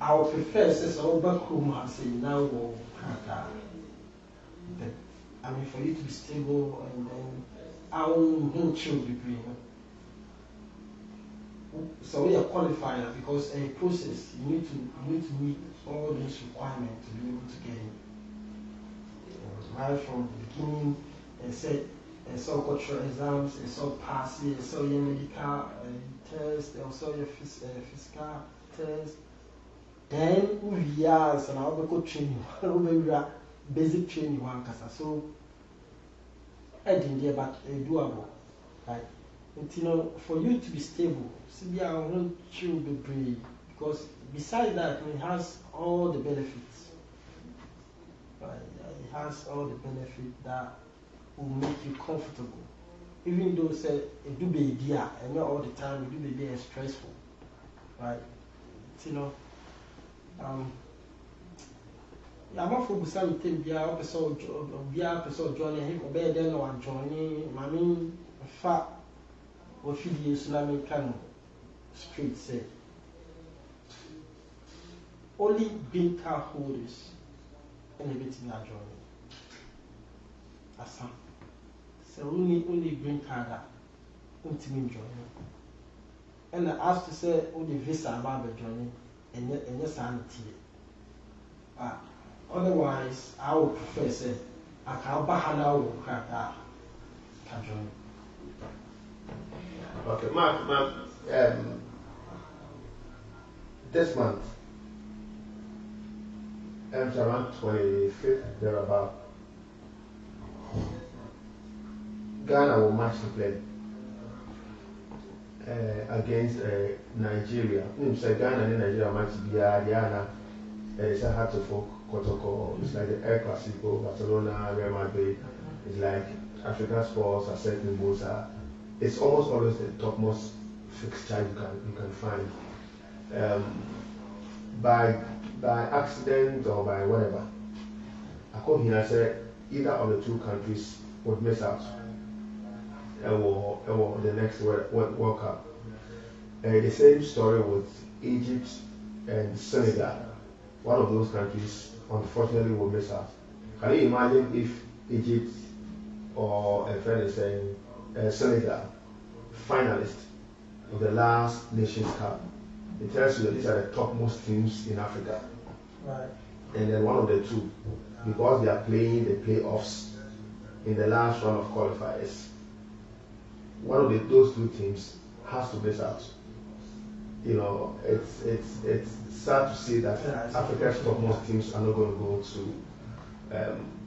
I would prefer since I will back home and say now go I mean for you to be stable and then I won't chill degree. So we are qualifier because a process you need to meet all these requirements to be able to get in. Right from the beginning and set cultural exams, and so pass it, so your medical test, also your physical test. Then we are so now we go training, we are basic training one kasa. So I didn't there but doable. Right? And you know, for you to be stable, CBI won't chill be brave because besides that it has all the benefits. Right? It has all the benefits that will make you comfortable. Even though say it do be idea and not all the time it do be there stressful. Right? You know, Amofah Busan team be our episode joining him obey then or joining Mammy fat or feed you tsunami can street say only big car holders and a bit me are joining. Asante. So only green card that joining. And I asked to say only visa about the joining and yes Sanity. Otherwise I would prefer say I can bahana will crack that can join. Okay, Mark, this month, around 25th, thereabout, Ghana will match the play against Nigeria. So Ghana and Nigeria match Diana. It's a hard to folk Kotoko. It's like the El Clasico, Barcelona, Real Madrid. It's like African sports, Asante, Bosa. It's almost always the topmost fixture you can find. By accident or by whatever, I come here and say either of the two countries would miss out or the next World Cup. The same story with Egypt and Senegal. One of those countries unfortunately will miss out. Can you imagine if Egypt or a friend is saying Senegal, finalist of the last Nations Cup? It tells you that these are the topmost teams in Africa. Right. And then one of the two, because they are playing the playoffs in the last round of qualifiers, one of those two teams has to miss out. You know, it's sad to see that Africa's topmost teams are not going to go to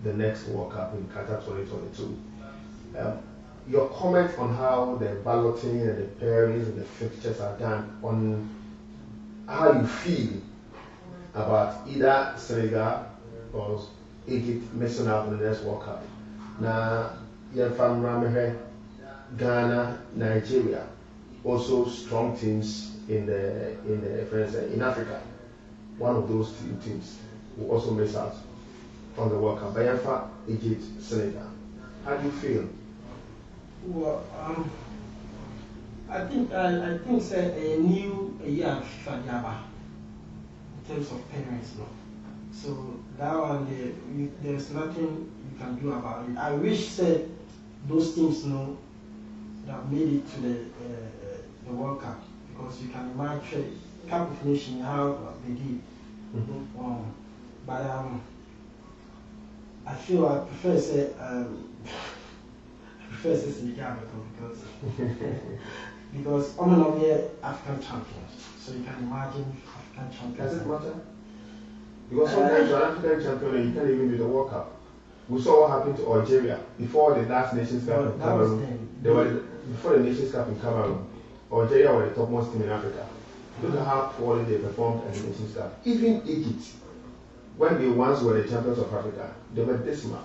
the next World Cup in Qatar 2022. Your comment on how the balloting and the pairings and the fixtures are done, on how you feel about either Senegal or Egypt missing out in the next World Cup. Now, from Ramire, Ghana, Nigeria, also strong teams in Africa. One of those two teams will also miss out on the World Cup. Bayerfa, Egypt, Senegal. How do you feel? Well, I think say a new year FIFA in terms of parents, no. So that one, there's nothing you can do about it. I wish say those teams know that made it to the World Cup, because you can imagine Cup of Nations how they did. Mm-hmm. But I feel I prefer say Senegal because I'm not here African champions, so you can imagine African champions. Does it matter? Because sometimes you're an African champion and you can't even do the World Cup. We saw what happened to Algeria before the last Nations Cup in Cameroon. Before the Nations Cup in Cameroon, Algeria were the topmost team in Africa. Look at how poorly they performed at the Nations Cup. Even Egypt, when they once were the champions of Africa, they were dismal.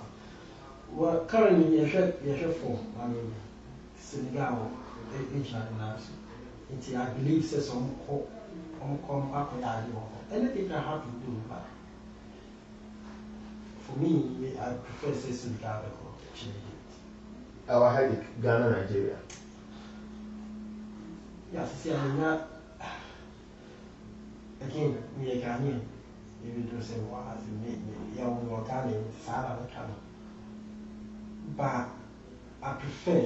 Well, currently, you have four. I mean, Senegal, Egypt, and I believe some come up with anything I have to do, but for me, I prefer Senegal because our headache, Ghana, Nigeria. Yes, see, I'm not. Again, me a Ghanaian. Even though say, "Well, as you make me, young Ghanaian, Sarah, but I prefer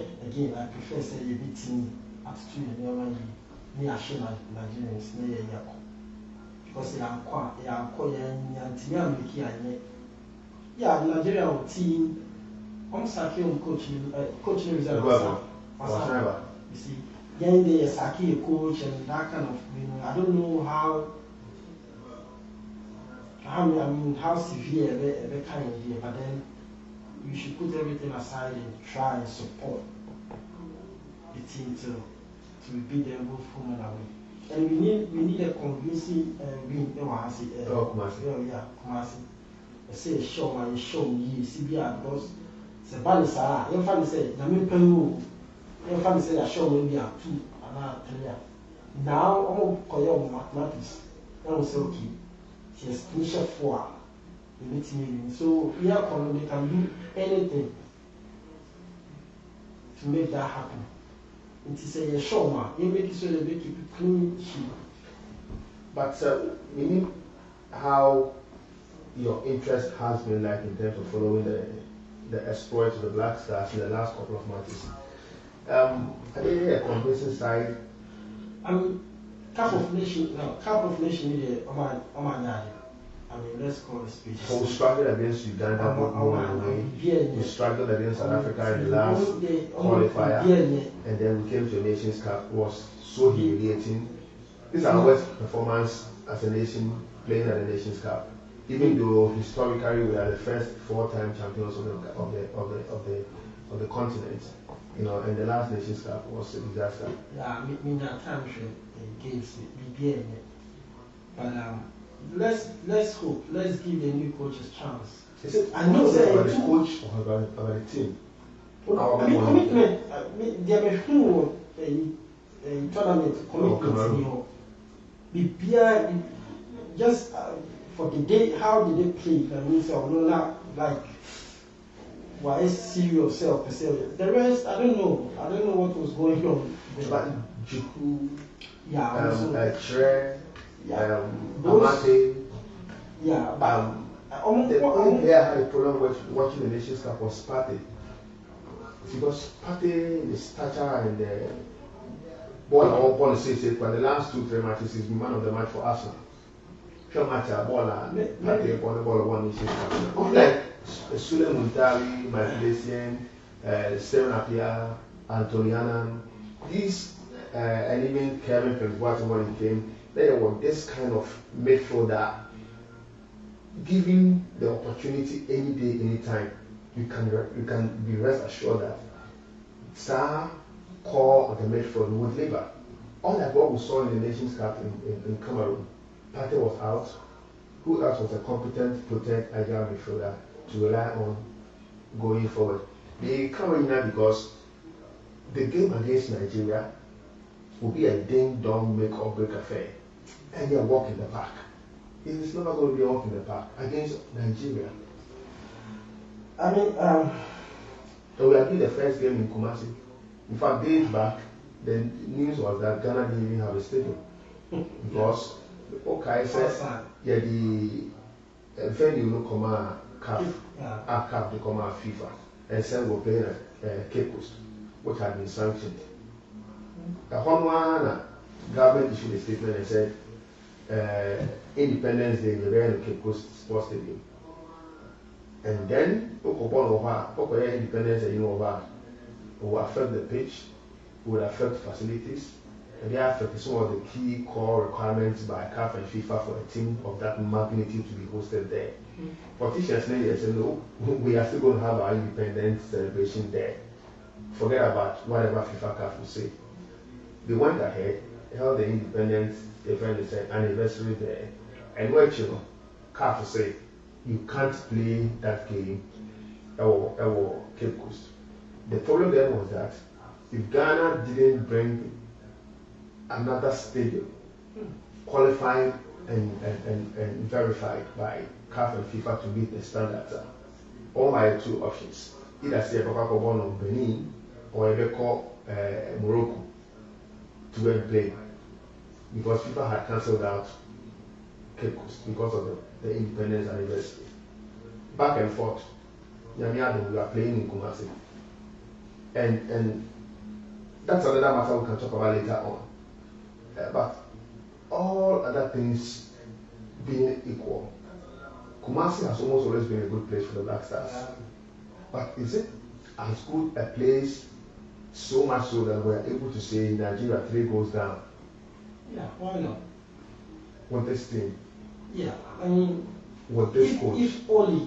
say you beat me attitude and normally me ashamed Nigerians near Yako. Because they are quite yeah, Nigeria team Saki coach result. You see, then they Saki a coach and that kind of I don't know how severe every kind of year, but then you should put everything aside and try and support the team to beat them both home and away. And we need a convincing win. Kumasi. I say show you CBR because a bad sir, your family say, Yamin Peru, your family say, I show maybe a 2 and 3. Now, I'm going mathematics. That was okay. She has finished 4 in meeting. So, we are calling, they can do anything to make that happen. It is a show, man. You make it so they make it clean sheet. But, meaning how your interest has been like in terms of following the exploits of the Black Stars in the last couple of matches. Are they a convincing side? Cup of Nation, I mean, let's call it speech. So we struggled against Uganda, we struggled against South Africa in the last qualifier, and then we came to the Nations Cup. It was so humiliating. This is our worst performance as a nation playing at the Nations Cup. Even though historically we are the first 4-time champions of the continent, you know, and the last Nations Cup was a disaster. Yeah, me that time games be but let's hope. Let's give the new coach a chance. Is it? I know about the coach or about the team. Commitment. They have who a tournament commitment. Just for the day, how did they play? I mean, so not like why serious self per se. The rest, I don't know. I don't know what was going on. But Juku, Tre, Amate, the only player had a problem with watching the Nations Cup was Pate. Because Pate, the stature and the ball policy, for the last 2-3 matches, he's been man of the match for Arsenal. Pure match, ball and Pate won the ball of 1 Nations Cup. Unlike Sule Muntari, Malaysian, Steven Appiah, Antoniana, these, and even Kevin Pemboat when he came, they were this kind of midfielder, giving the opportunity any day, any time. You can be rest assured that Star core of the midfield would deliver. Unlike what we saw in the Nations Cup in Cameroon, Pate was out. Who else was a competent, potent, agile midfielder to rely on going forward? They come in now because the game against Nigeria will be a ding-dong, make-or-break affair. And they are walking the park. It is never going to be a walk in the park against Nigeria. I mean, so we are doing the first game in Kumasi. In fact, days back, the news was that Ghana didn't even have a stadium because okay said the venue no come a CAF they come a FIFA and said we're playing at Cape Coast, which had been sanctioned. The one government issued a statement and said Independence Day we were in Cape Coast Sports Stadium. And then, Independence Day will affect the pitch, will affect facilities, and they affect some of the key core requirements by CAF and FIFA for a team of that magnitude to be hosted there. Politicians said, no, we are still going to have our independence celebration there. Forget about whatever FIFA CAF will say. They went ahead, held the independence anniversary there, and what CAF will say, you can't play that game or Cape Coast. The problem then was that if Ghana didn't bring another stadium qualified and verified by CAF and FIFA to meet the standards, all my 2 options, either say a one of Benin or a call Morocco to go and play, because FIFA had cancelled out Cape Coast because of the independence anniversary. Back and forth, we are playing in Kumasi. And that's another matter we can talk about later on. But all other things being equal, Kumasi has almost always been a good place for the Black Stars. But is it as good a place, so much so that we're able to say Nigeria 3 goes down? Yeah, why not? With this team? Yeah, I mean, with this coach. If only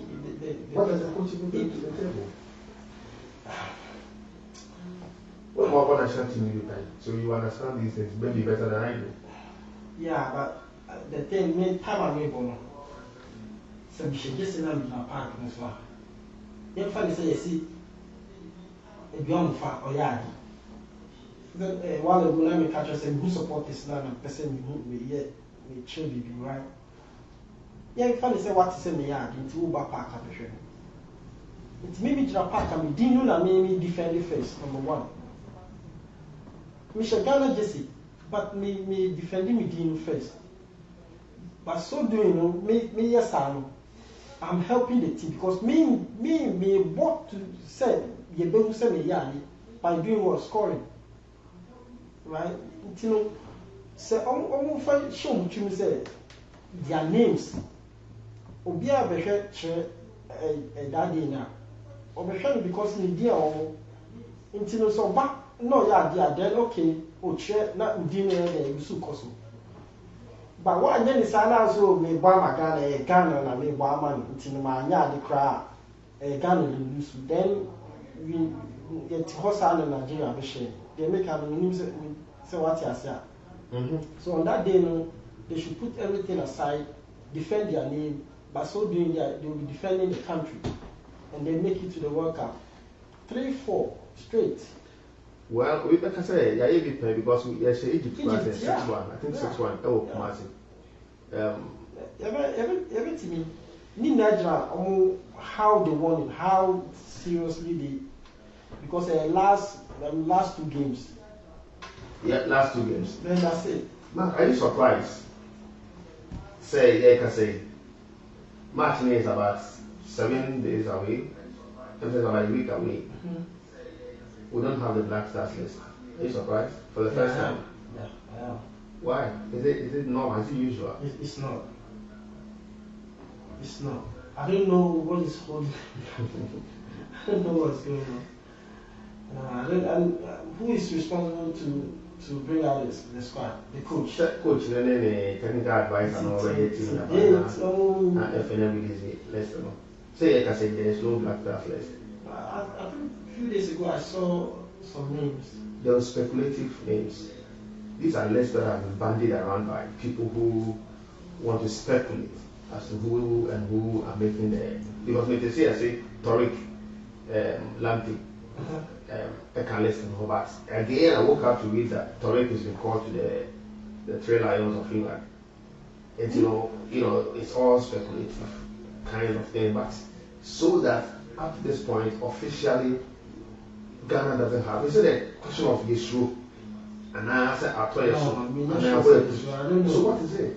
what does the coach even bring to the table? Well, more about national team you time, so you understand these things maybe better than I do. Yeah, but the thing, me time away, bono. So we should just say that in our park as well. If I say, you see, Amofah or Yadi. Then while the Gunami catcher said, who support this land and person me yet, me chill be right. Yeah, funny say what is in the yard into Uber Park at the show. It's maybe to a park and we didn't know me defend the face, number one. Michelle Ghana Jesse, but me defending me Dino first. But so doing, me yes, I'm helping the team because me what to say, you don't say me yard by doing what scoring. Right? You know, say, I'm show what you say, their names. Obia Beshe a daddy now. Or Beshe because in dear or into so back. No, yeah, then okay, chair, not dinner, you so cosmo. But what then is also me buy my gun, a gun, and I may buy man into my yard, the cry, a gun and loose. Then we get horse in Nigeria, they make a news, say what you say. So on that day, no, they should put everything aside, defend their name, but so doing that, they will be defending the country, and they make it to the World Cup. 3-4 straight. Well, we can say, yeah, because we say Egypt was 6-1. I think 6-1. Oh, everything. Nigeria, how they won it, how seriously they, because last 2 games. Yeah, last 2 games. Then that's it. Mark, are you surprised? Say, yeah, I can say, March is about 7 days away, and it's about a week away. We don't have the Black Stars list. Are you surprised? For the first time? Yeah, I am. Why? Is it normal? Is it usual? It's not. It's not. I don't know what is holding. I don't know what's going on. Who is responsible to bring out the squad? The coach. The coach, the technical advisor, and all the team. Let's know. Say, like I said, there is no Black Stars list. I think a few days ago I saw some names. There were speculative names. These are lists that have been bandied around by people who want to speculate as to who and who are making the. Because when they say Tariq, Lamptey, I can listen to but again I woke up to read that Tariq has been called to the Three Lions of England. And you know, it's all speculative kind of thing, but so that up to this point, officially, Ghana doesn't have. Is it a question of Yesu? And I said, I told you so. So what is it?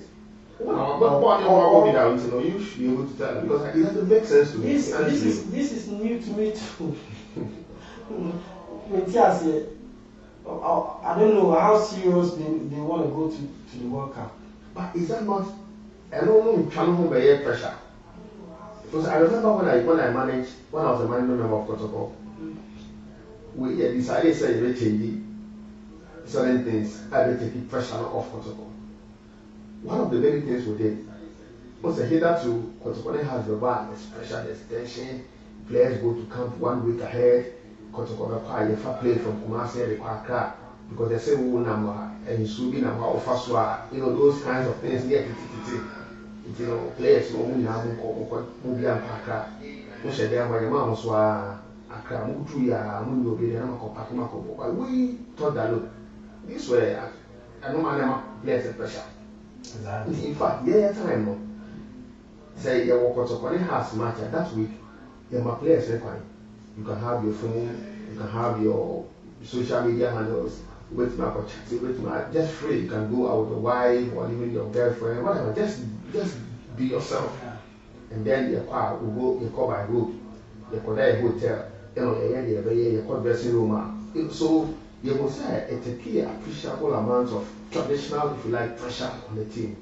You should be able to tell because it doesn't make sense to me. This is new to me too. I don't know how serious they want to go to the World Cup. But is that not? I don't know. I'm trying to bear pressure. Because I remember when I was a managing member of Kotoko, we decided to change certain things. I had to take pressure off Kotoko. One of the many things we did was to hitherto Kotoko has the bar, there's pressure, there's tension. Players go to camp 1 week ahead. Kotoko require play from Kumasi and Accra because they say we will number and Subi number of us, those kinds of things. Players who now move and Accra. We said there were a so Accra, Mutuya, Mundo, and we thought that look, this way, I know my players and pressure. In fact, time say your work has match that week, my players require. You can have your phone, you can have your social media handles, with my just free. You can go out with your wife or even your girlfriend, whatever. Just be yourself. And then your car will go, you call by road, you call that hotel, you call dressing room. So you will say it's a key appreciable amount of traditional, if you like, pressure on the team.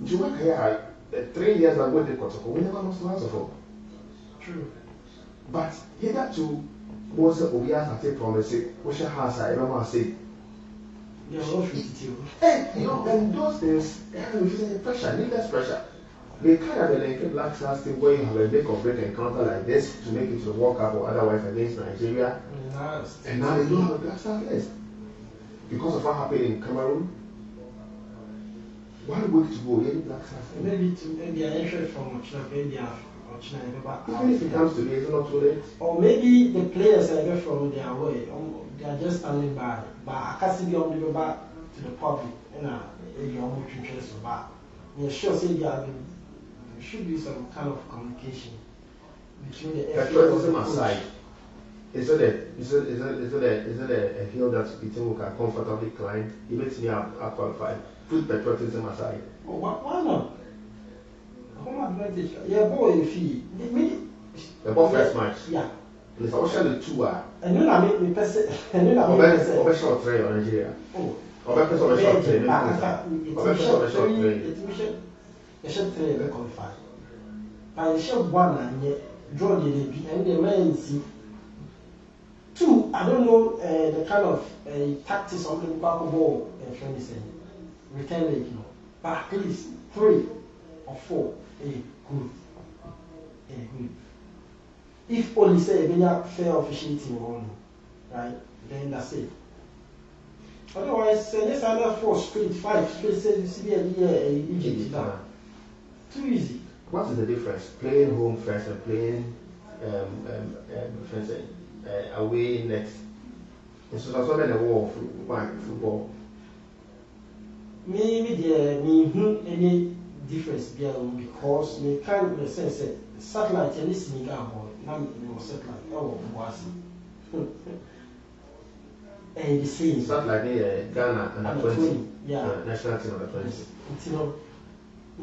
You work here 3 years ago, the Kotoko, we never lost the answer for. True. But hitherto, most of the have taken promise, which has I don't want to say. You're off with you. And those things, we say pressure, needless pressure. They kind of like Black Stars thing where you have a make or break encounter like this to make it to the World Cup or otherwise against Nigeria. And now they don't have a Black Stars list. Because of what happened in Cameroon. 1 week to go, any Black Stars. Maybe an interest from maybe Even if it comes to me, it's not too late. Or maybe the players are from their way, they are just standing by. But I can't see them back to the public. And you're interest about. Yeah, sure, say there should be some kind of communication between the patriotism aside. Is it a hill that Peter can comfortably climb? It makes me qualified. Put patriotism aside. Oh, why not? Home advantage. Yeah, boy, if he the ball first match. Yeah. It's also the two are. And then I make me person. And then I make me short tray on Nigeria. Oh. Short tray. It should three qualify. But it should one and yet draw the DP and the man see. Two, I don't know the kind of tactics of the ball friend is saying. Return rate, you know. But at least 3 or 4, good. Good. If only say when you fair officiating only, right? Then that's it. Otherwise, let's either 4 straight, 5 straight, say you see Egypt now. Too easy. What is the difference? Playing home first and playing away next. It's also been a war of football. Me any difference because me can't sense satellite and this nigga boy. Now satellite. Oh, was and the same. Satellite Ghana and 20. Yeah. National team under 20. It's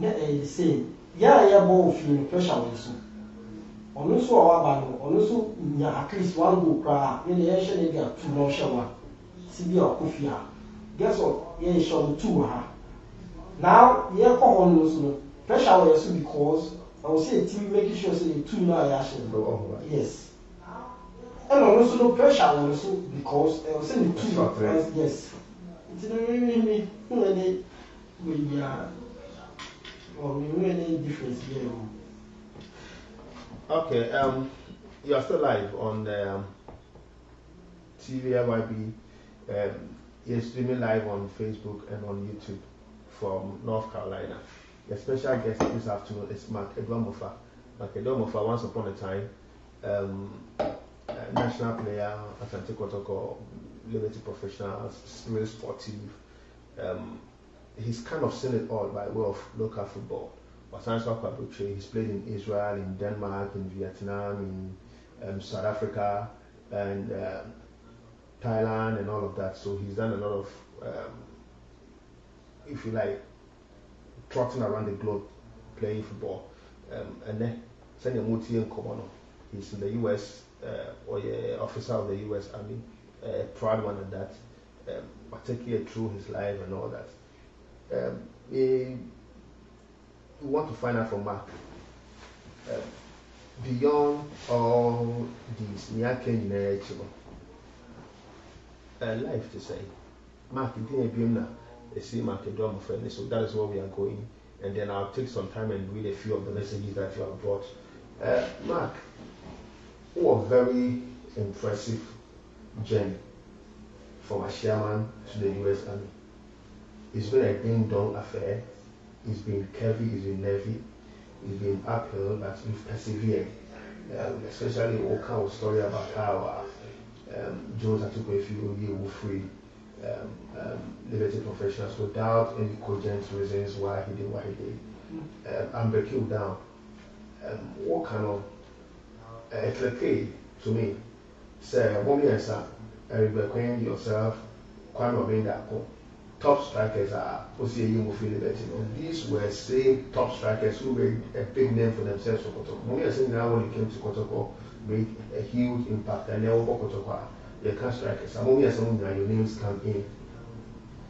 the same. Yeah, ball feeling pressure on so. On so on so at least one go cry. In the action, they get 2 more shower. CB or coffee. Guess what? Yeah, show 2 Now, yeah, come on, no pressure on so because I will say team making sure say 2 now action. Yes. And also no pressure on so because I will say the 2 yes. It's really we are. Or any difference here? Okay, you are still live on TVIYB. You're streaming live on Facebook and on YouTube from North Carolina. The special guest this afternoon is Amofah. Amofah, once upon a time, national player, Asante Kotoko, Liberty professional, really sportive. He's kind of seen it all by way of local football. He's played in Israel, in Denmark, in Vietnam, in South Africa, and Thailand, and all of that. So he's done a lot of, if you like, trotting around the globe playing football. And then, he's in the US, or officer of the US Army, proud one of that, particularly through his life and all that. We want to find out from Mark beyond all these life to say Mark see Mark friend, so that is where we are going, and then I'll take some time and read a few of the messages that you have brought. Mark, a very impressive journey from a chairman to the US Army. It's been a ding-dong affair. It's been curvy, it's been nervy, it's been uphill, but we've persevered. Especially all kind of story about how Jones had to go a few years free, Liberty professionals without any cogent reasons why he did what he did. I'm breaking down. What kind of clique to me? Say, woman and son, everybody yourself, Kwame Obendako. Top strikers are Liberty. These were same top strikers who made a big name for themselves for Kotoko. When you saying now when it came to Kotoko, made a huge impact, and now Kotoko, they can't strikers. Some your names come in.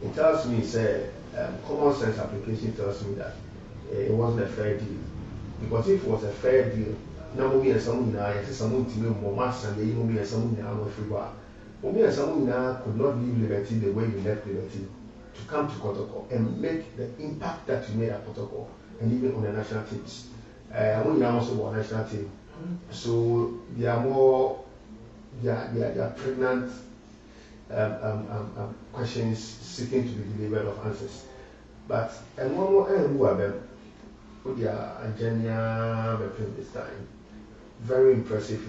It tells me, say, common sense application tells me that it wasn't a fair deal. Because if it was a fair deal, now we are someone now, someone to me more mass and they will be someone now free bar. We are someone now could not leave Liberty the way you left Liberty. To come to Kotoko and make the impact that you made at Kotoko and even on the national teams. We now also on national team. So they are more, they are pregnant questions seeking to be delivered of answers. But and one more Agenia this time. Very impressive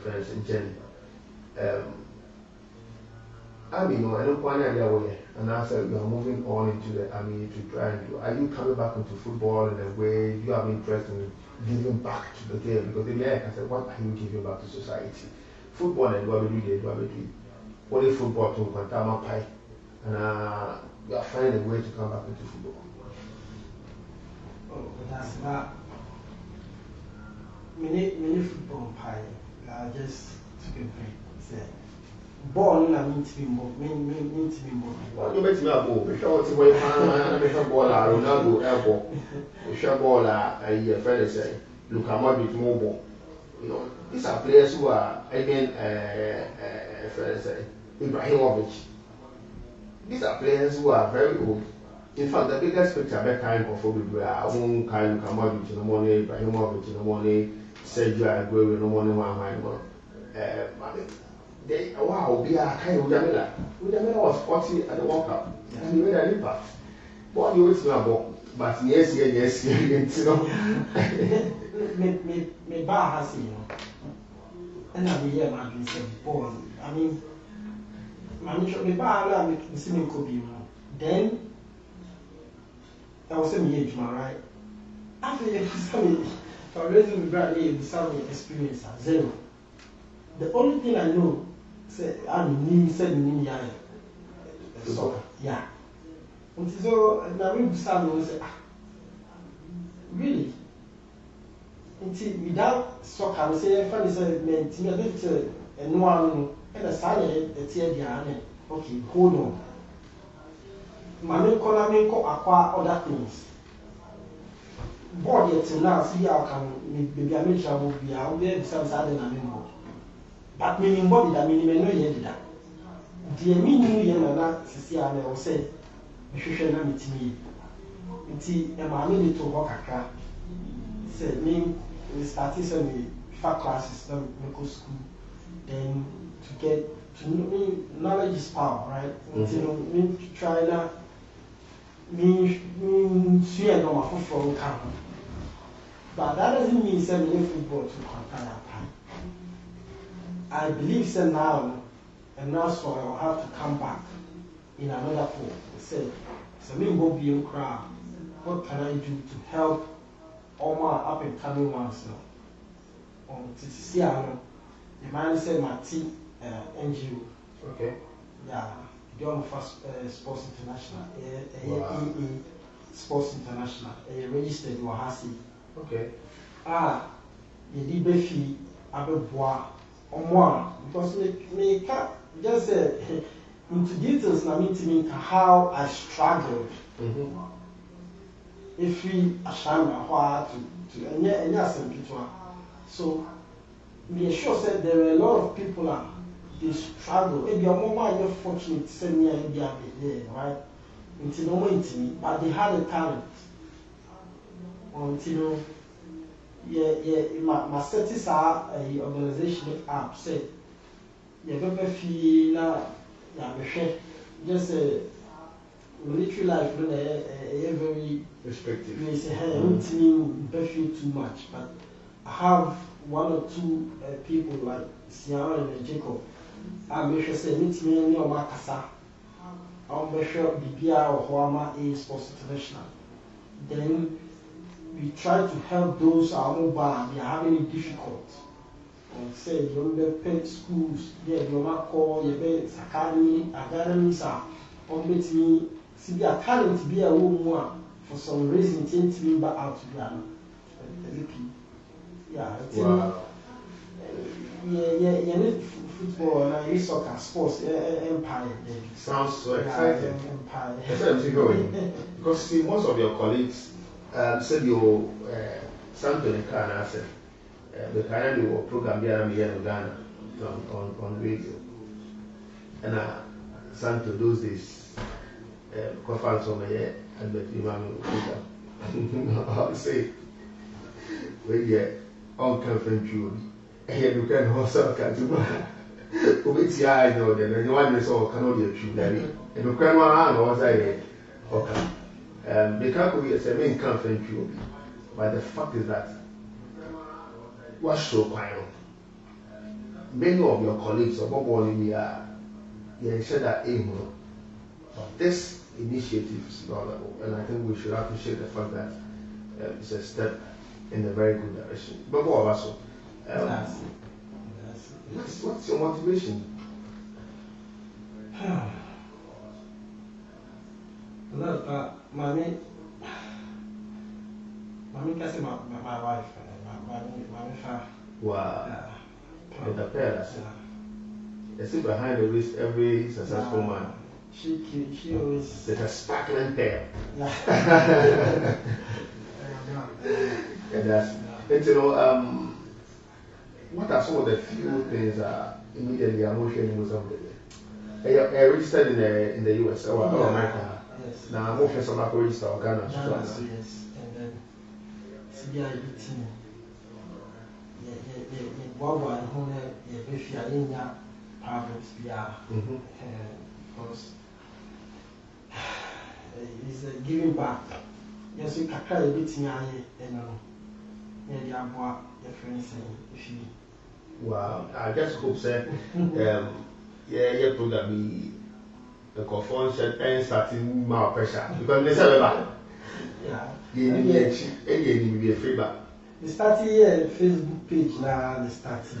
friends in Jenny. I mean, I don't want idea way, and I said you are moving on into the army to try and do. Are you coming back into football in a way you have interest in giving back to the game? Because the I said, what are you giving back to society? Football and what we do. Only football to Quantama Pie, and you are finding a way to come back into football. Oh, that's not. Many football pie. I just took a break. Say, ball na mean to be more. Mean to be more. Well, you make me a ball. We show it away. I make a ball. Ronaldo elbow. We show ball. A friend say, look, I'm not with mobile. You know, these are players who are again. Friend say, Ibrahimovic. These are players who are very old. In fact, the biggest picture I kind of phobia, I won't kind of come out with no money, Ibrahimovic, no money, Sergio Aguero, no money, wow, be a kind of Udamela. Udamela was 40 at the World Cup, and he made an impact. What you wait about, but yes, you know. Me bar has you know, and I'll be here, my boy. I mean, me bar, I'm missing Kobe, then. I was saying, right? After for raising some experience at zero. The only thing I know, say, so yeah. And so now we say, really? Without soccer, we say, funny say, and one and a silent, okay, hold on. Mami acquire other things. Board yet now, see how can maybe I make trouble be out there some sudden and more. But meaning body that meaning no yet that. The meaning yen and see I will say, you should not meet me. It's a mammy to walk a car. Said me, we started some fat classes, medical school, then to get to me, knowledge is power, right? Until me try that. Me swear no my football camp. But that doesn't mean sending football to Quantana Pie. I believe so now, and now so I will have to come back in another form. Say, so me go be in crowd. What can I do to help all my up and coming ones now? To see the man said my team NGO. Okay. Yeah. The Amofah Sports International, Sports International, registered Wahasi. Okay. You did befi abeboa omwa because me can't just into details na mean how I struggled. If we ashama to any simple. So me sure said there were a lot of people they struggle. Maybe your mama you're fortunate to send me a there, right? Until no one to me, but they had a talent. Until my status are a organization app said you better feel just a military life a very respective. They say hey, feel too much, but I have one or two people like Sian and Jacob. I'm sure say meet me in your Makasa. I'm sure BPR or Huama A Sports International. Then we try to help those who are mobile, they are having it difficult. And say you pay schools, yeah, you might call your best academies are on me see their talent be a woman for some reason it ain't me back out to be yeah, yeah, need football and soccer, sports, empire. Sounds so exciting. Empire. Because see, most of your colleagues said you Asante and Ghana said the kind of program here in Ghana on radio. And Asante those days conference on the and the I'll say when you on conference you and you can also catch you. Which I know that anyone is all cannot be a true daddy. And the grandma was I okay. The couple is a main conference you. But the fact is that what show quite many of your colleagues or we are ensure that aim. But this initiative is laudable, and I think we should appreciate the fact that it's a step in a very good direction. But what about what's your motivation? Look, mommy can say my wife, mommy. Wow. And the parents. They sit behind the wrist every successful man. She always. There's a sparkling pair. Yeah. And that's it. What are some of the few things immediately Amofah was up there? I registered in the US or America. Yes. Now Amofah some register or Ghana. Yes. And then CBI team. What one who if you are in your problems, because it's giving back. Yes, you can carry a bit in your friends if you. Wow, I just hope that yeah, program the conference and starting more pressure because they say you be a free back. They started a Facebook page now. They started.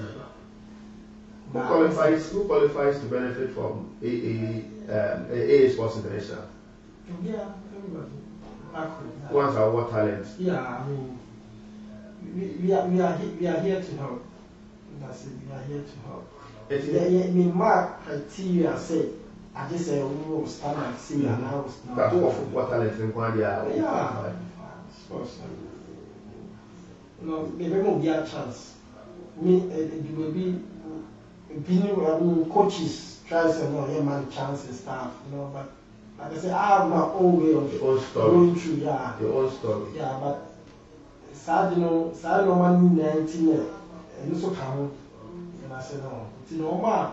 Who qualifies to benefit from AA Sports International? Yeah, everybody. Ones are what talent? Yeah, I mean, we are here to help. That's it. We are here to help. I mean, Mark, I tell you, I said, I just said, we will stand and see, and I was. That's what football talent in Kwandia. Yeah, sports. Maybe will be a chance. Me, it will be. Coaches try to say, no, man, chance and stuff, but like I say, I have my own way of going through, yeah. Your own story. Yeah, but sad, no man 19, and also come, and I said, no, it's no man,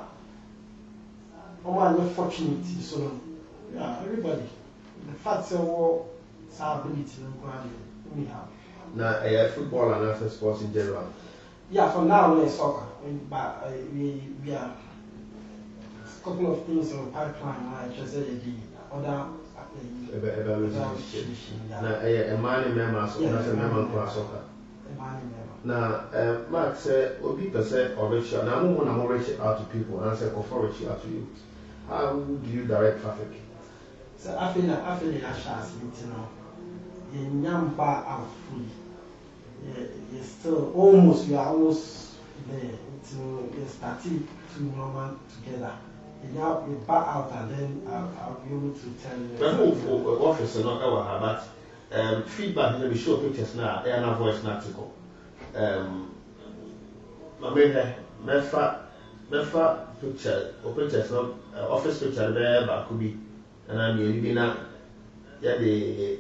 you're fortunate, so, yeah, everybody. The facts are all ability, we have. Now, football and after sports in general. Yeah, for now we're soccer, but we are a couple of things on the pipeline. I just said the other evaluation. Now, a man in members, not a member of soccer. Now, Mark said, people say, or reach out. Now, I'm going to reach out to people, and I said, for reach out to you. How do you direct traffic? So I feel like I shall see it now. In Yamba and fully. You're still almost, we are almost there. We're starting to normal together. And now we back out and then I'll be able to tell you. But office is not our but feedback is to be show pictures now, and our voice not to go. I mean, Mefa picture or pictures not office picture there, but could be, and I mean, you know, yeah, the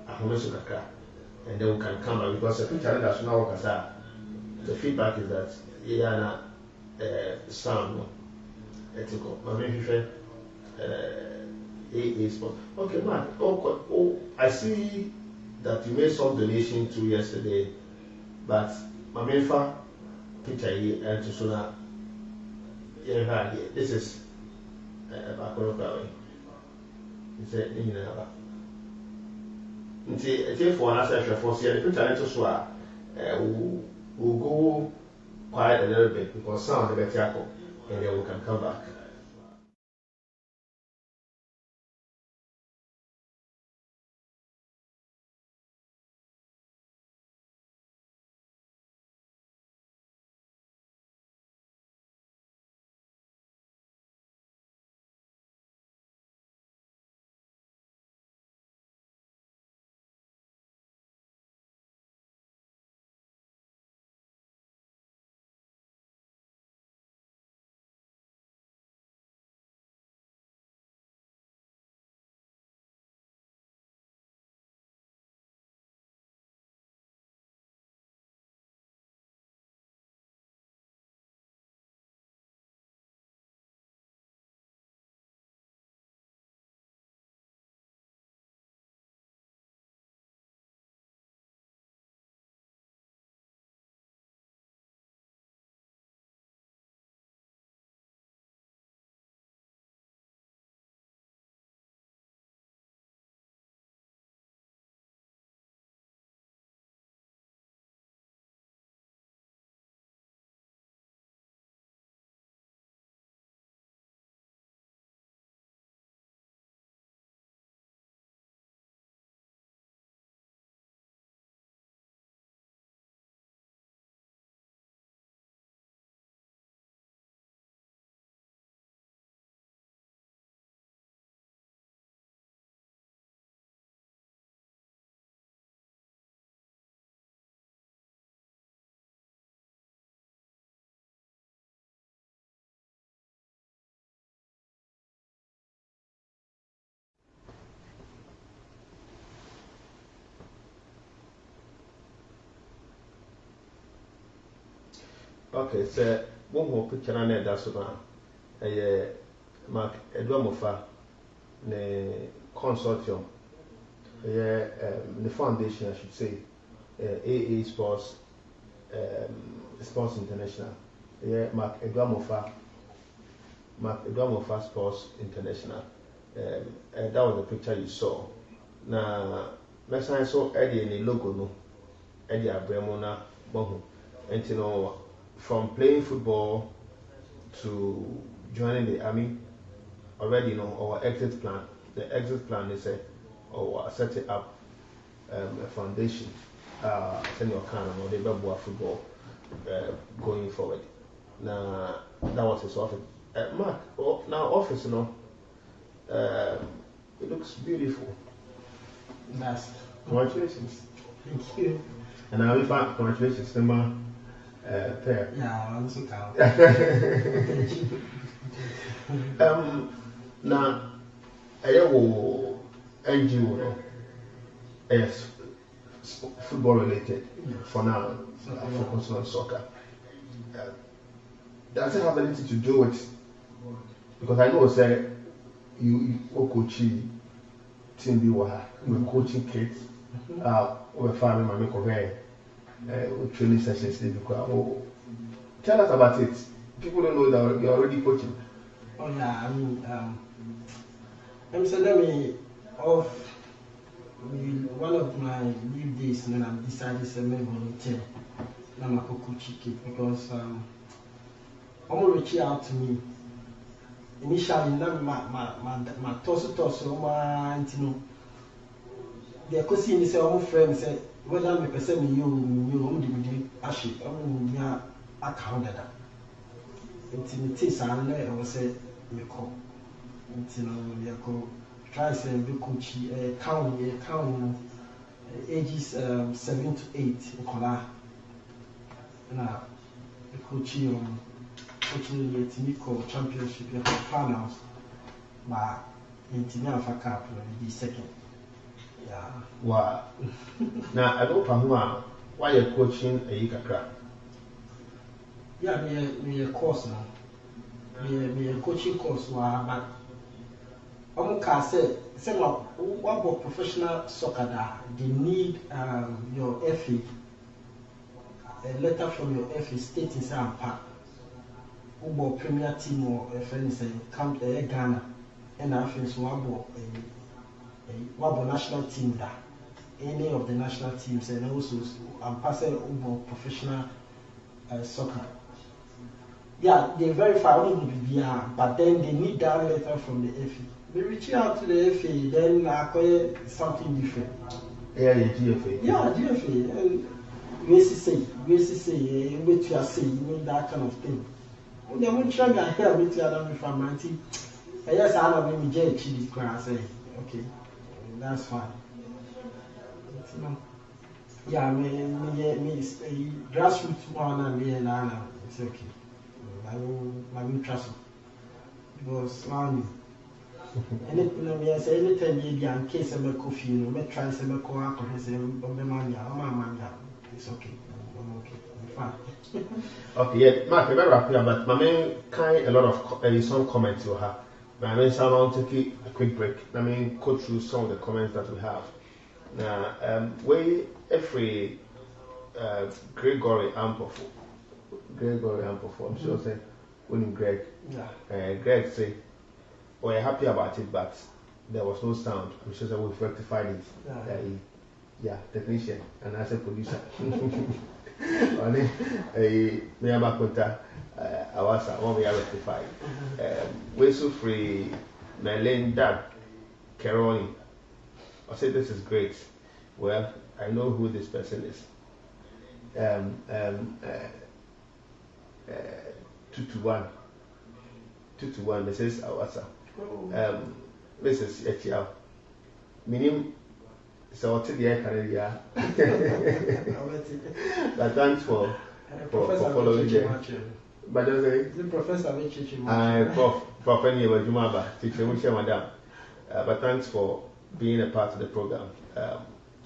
Ahomesukaka. And then we can come back because the picture that's now the feedback is that yeah, sound ethical. I mean, AA sport. Okay, man. Oh, I see that you made some donation to yesterday, but my main picture here and to sooner. Yeah, this is back on the It's a if one has a force here, the picture to swear will go quiet a little bit because some of the better and then we can come back. Okay, so one more picture on that so now. Mark Amofah, the consortium, the foundation, I should say, AA Sports, Sports International. Mark Amofah Sports International. That was the picture you saw. Now, next time I saw Eddie in the logo, no, Eddie Abremona, Bohu, and you know, from playing football to joining the army, already our exit plan. The exit plan is setting up a foundation, senior can or the Babua football going forward. Now that was his office. Mark, now office, it looks beautiful. Nice. Congratulations. Thank you. And I'll be back. Congratulations, Nema. Pair. Yeah, I'm so proud. Now, I will NGO, yes, football related for now. Focus on soccer. Does it have anything to do with? Because I know, say, you coaching team be you coaching kids. We're farming my make training sessions. Tell us about it. People don't know that you're already coaching. Oh yeah, I mean, I'm saying one of my leave days when I'm decided to make volunteer. I'm a coach kid because I'm reaching out to me. Initially, my torso, my the question is our friend said whether I'm a person you actually account that. Intimities and I will say you call. You try to be coach count ages 7 to 8 in Kola. Now the coaching the Timiko championship finals but in Tinafa Cup the second. Yeah. Wow. Now I don't know why you're coaching a Yikakra. Yeah, me a course now. Me a coaching course but say what about professional soccer that they need your FA, a letter from your FA stating some part. About Premier Team or a friend say come to Ghana and I think so what national team that any of the national teams and also I'm passing over professional soccer. Yeah, they verify but then they need that letter from the FA. We reach out to the FA, then acquire something different. Yeah, the GFA. Yeah, GFA. And we say, wait to say, you know that kind of thing. And then we try to hear with the other from my team. Yes, I know me get chili class. Say, okay, that's fine. Yeah, me grassroots one and me and Anna. It's okay. I will trust because anytime you get case of a coffee, you may try some co-op or his mania. It's okay. I'm okay. I'm fine. Okay, yeah, Mark, I'm very happy about my main kind a lot of some comments you have. But I mean, so I'll take a quick break. I mean, go through some of the comments that we have. Now, every Gregory Amofah, I'm sure say, winning Greg. Yeah. Greg say, we're happy about it, but there was no sound. I'm sure that we've rectified it. Yeah, technician and I said producer. Only me and Makonta, I was one we are rectified. We're so free, Melinda Keroni. I said this is great. Well, I know who this person is. 2-1. 2-1. Mrs. Awasa. Mrs. Echiao. Minim. So what's the area? But thanks for following them. But just say the professor will teach you. Prof. Anyway, Jumaba, teacher, madam. But thanks for being a part of the program.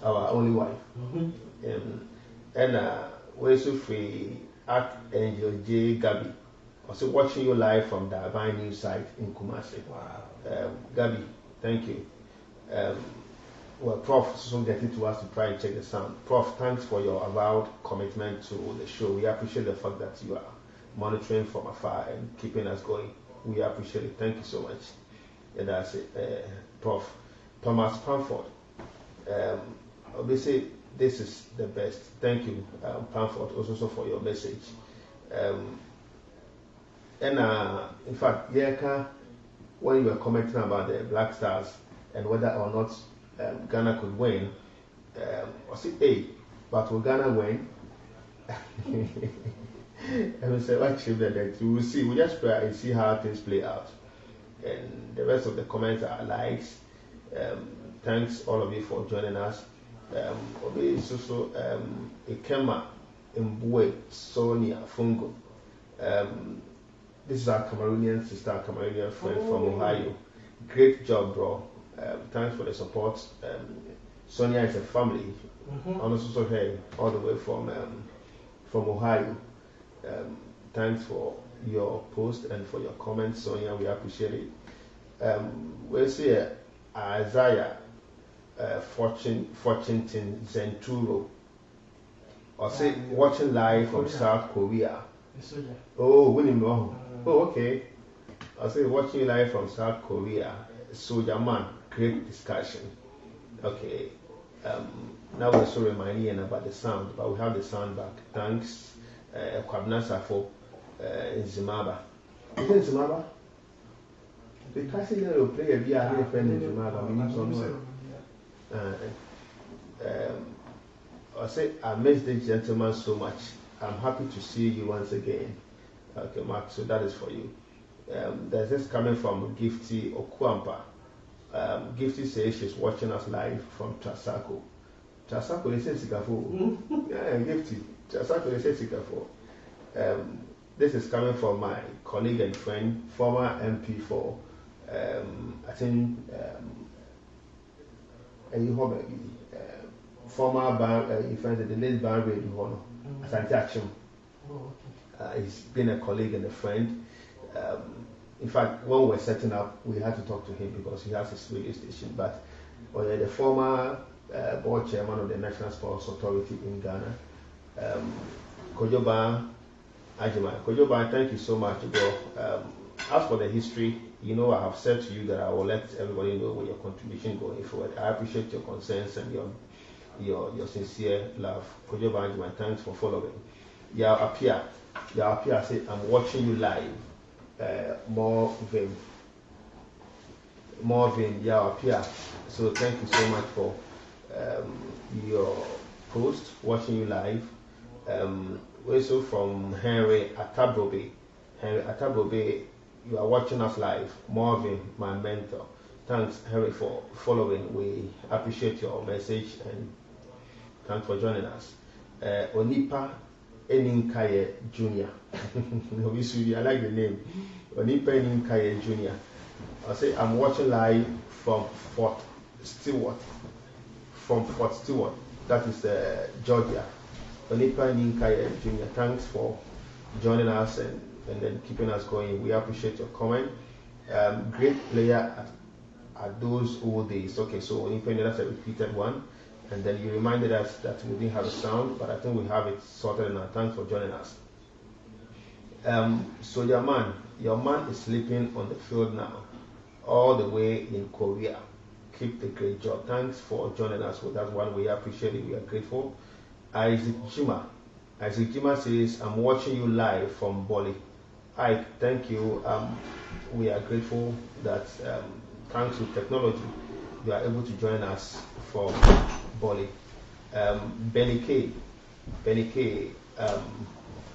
Our only wife. And we're so free. Angel J. Gabby. Also watching you live from the Divine News site in Kumasi. Wow. Gabby, thank you. Well, Prof, soon getting to us to try and check the sound. Prof, thanks for your avowed commitment to the show. We appreciate the fact that you are monitoring from afar and keeping us going. We appreciate it. Thank you so much. And that's it. Prof. Thomas Pamford. Obviously, this is the best. Thank you, Pamford, also for your message. In fact, Yeka, when you were commenting about the Black Stars and whether or not Ghana could win, I said, hey, but will Ghana win? And we said, what should that we will see. We just pray and see how things play out. And the rest of the comments are likes. Thanks all of you for joining us. Also, Ikema Mbue Sonia Fungo. This is our Cameroonian sister, our Cameroonian friend from Ohio. Great job, bro. Thanks for the support. Sonia is a family. And also here all the way from Ohio. Thanks for your post and for your comments, Sonia. We appreciate it. We'll see Isaiah Fortunton Zenturo. Or say watching live from South Korea. Oh, winning wrong. Oh, okay. I'll say watching live from South Korea. Soldier man, great discussion. Okay. Now we're so reminding about the sound, but we have the sound back. Thanks, Kwabnasa for in Zimbabwe. Is it in Zimbabwe? Because you know, play a VR friend in Zimbabwe. We need some I say I miss this gentleman so much. I'm happy to see you once again. Okay, Mark, so that is for you. There's this coming from Gifty Okwampa. Gifty says she's watching us live from Trasako. Trasako, they say Sikafo. Yeah, Gifty. Trasako, they say Sikafo. This is coming from my colleague and friend, former MP for, I think, former the late band radio, Asante. He's been a colleague and a friend. In fact, when we were setting up, we had to talk to him because he has his radio station. But the former board chairman of the National Sports Authority in Ghana, Kojoba Ajima. Kojoba, thank you so much, bro. As for the history, you know, I have said to you that I will let everybody know where your contribution going forward. I appreciate your concerns and your sincere love. Kojoba Ajima, thanks for following. Apia say, I'm watching you live. More vim, Apia. So thank you so much for your post, watching you live. Also from Henry Atabrobe. Henry Atabrobe, you are watching us live. Marvin, my mentor. Thanks, Henry, for following. We appreciate your message and thanks for joining us. Onipa Eninkaye Jr. I like the name. Onipa Eninkaye Jr. I say I'm watching live from Fort Stewart. That is Georgia. Onipa Eninkaye Jr. Thanks for joining us and then keeping us going. We appreciate your comment. Great player at those old days. Okay, so Onipa, that's a repeated one. And then you reminded us that we didn't have a sound, but I think we have it sorted now. Thanks for joining us. So your man is sleeping on the field now, all the way in Korea. Keep the great job. Thanks for joining us with that one. We appreciate it. We are grateful. Isaac Jima says, I'm watching you live from Bali. Ike, thank you. We are grateful that thanks to technology, you are able to join us from Bali. Benny K,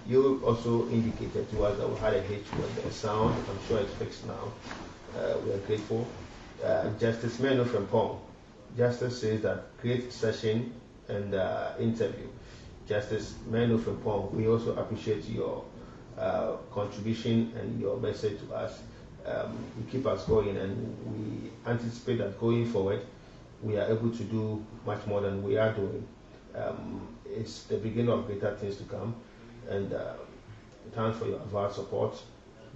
you also indicated to us that we had a hitch with the sound. I'm sure it's fixed now. We are grateful. Justice Meno from Pong. Justice says that great session and interview. Justice Meno from Pong, we also appreciate your contribution and your message to us. You keep us going, and we anticipate that going forward, we are able to do much more than we are doing. It's the beginning of greater things to come, and Thanks for your advance support.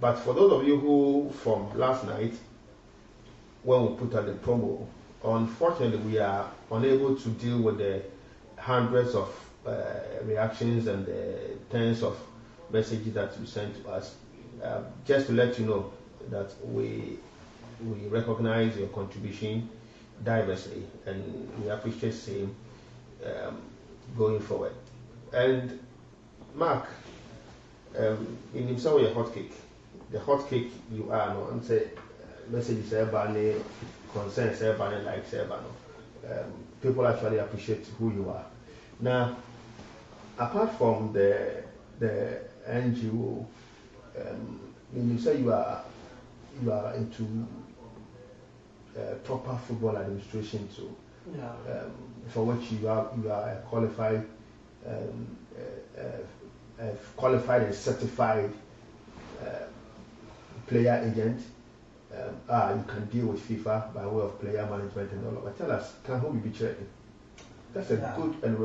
But for those of you who from last night, when we put out the promo, unfortunately we are unable to deal with the hundreds of reactions and the tens of messages that you sent to us. Just to let you know that we recognize your contribution diversely and we appreciate same going forward. And Mark, in himself, a hot cake. The hot cake you are, no, and say messages, everybody, concerns, everybody likes, everybody. People actually appreciate who you are. Now, apart from the NGO, you say you are into proper football administration too. Yeah. For which you are a qualified and certified player agent. You can deal with FIFA by way of player management and all of that. Tell us, can who be betrayed? That's a good and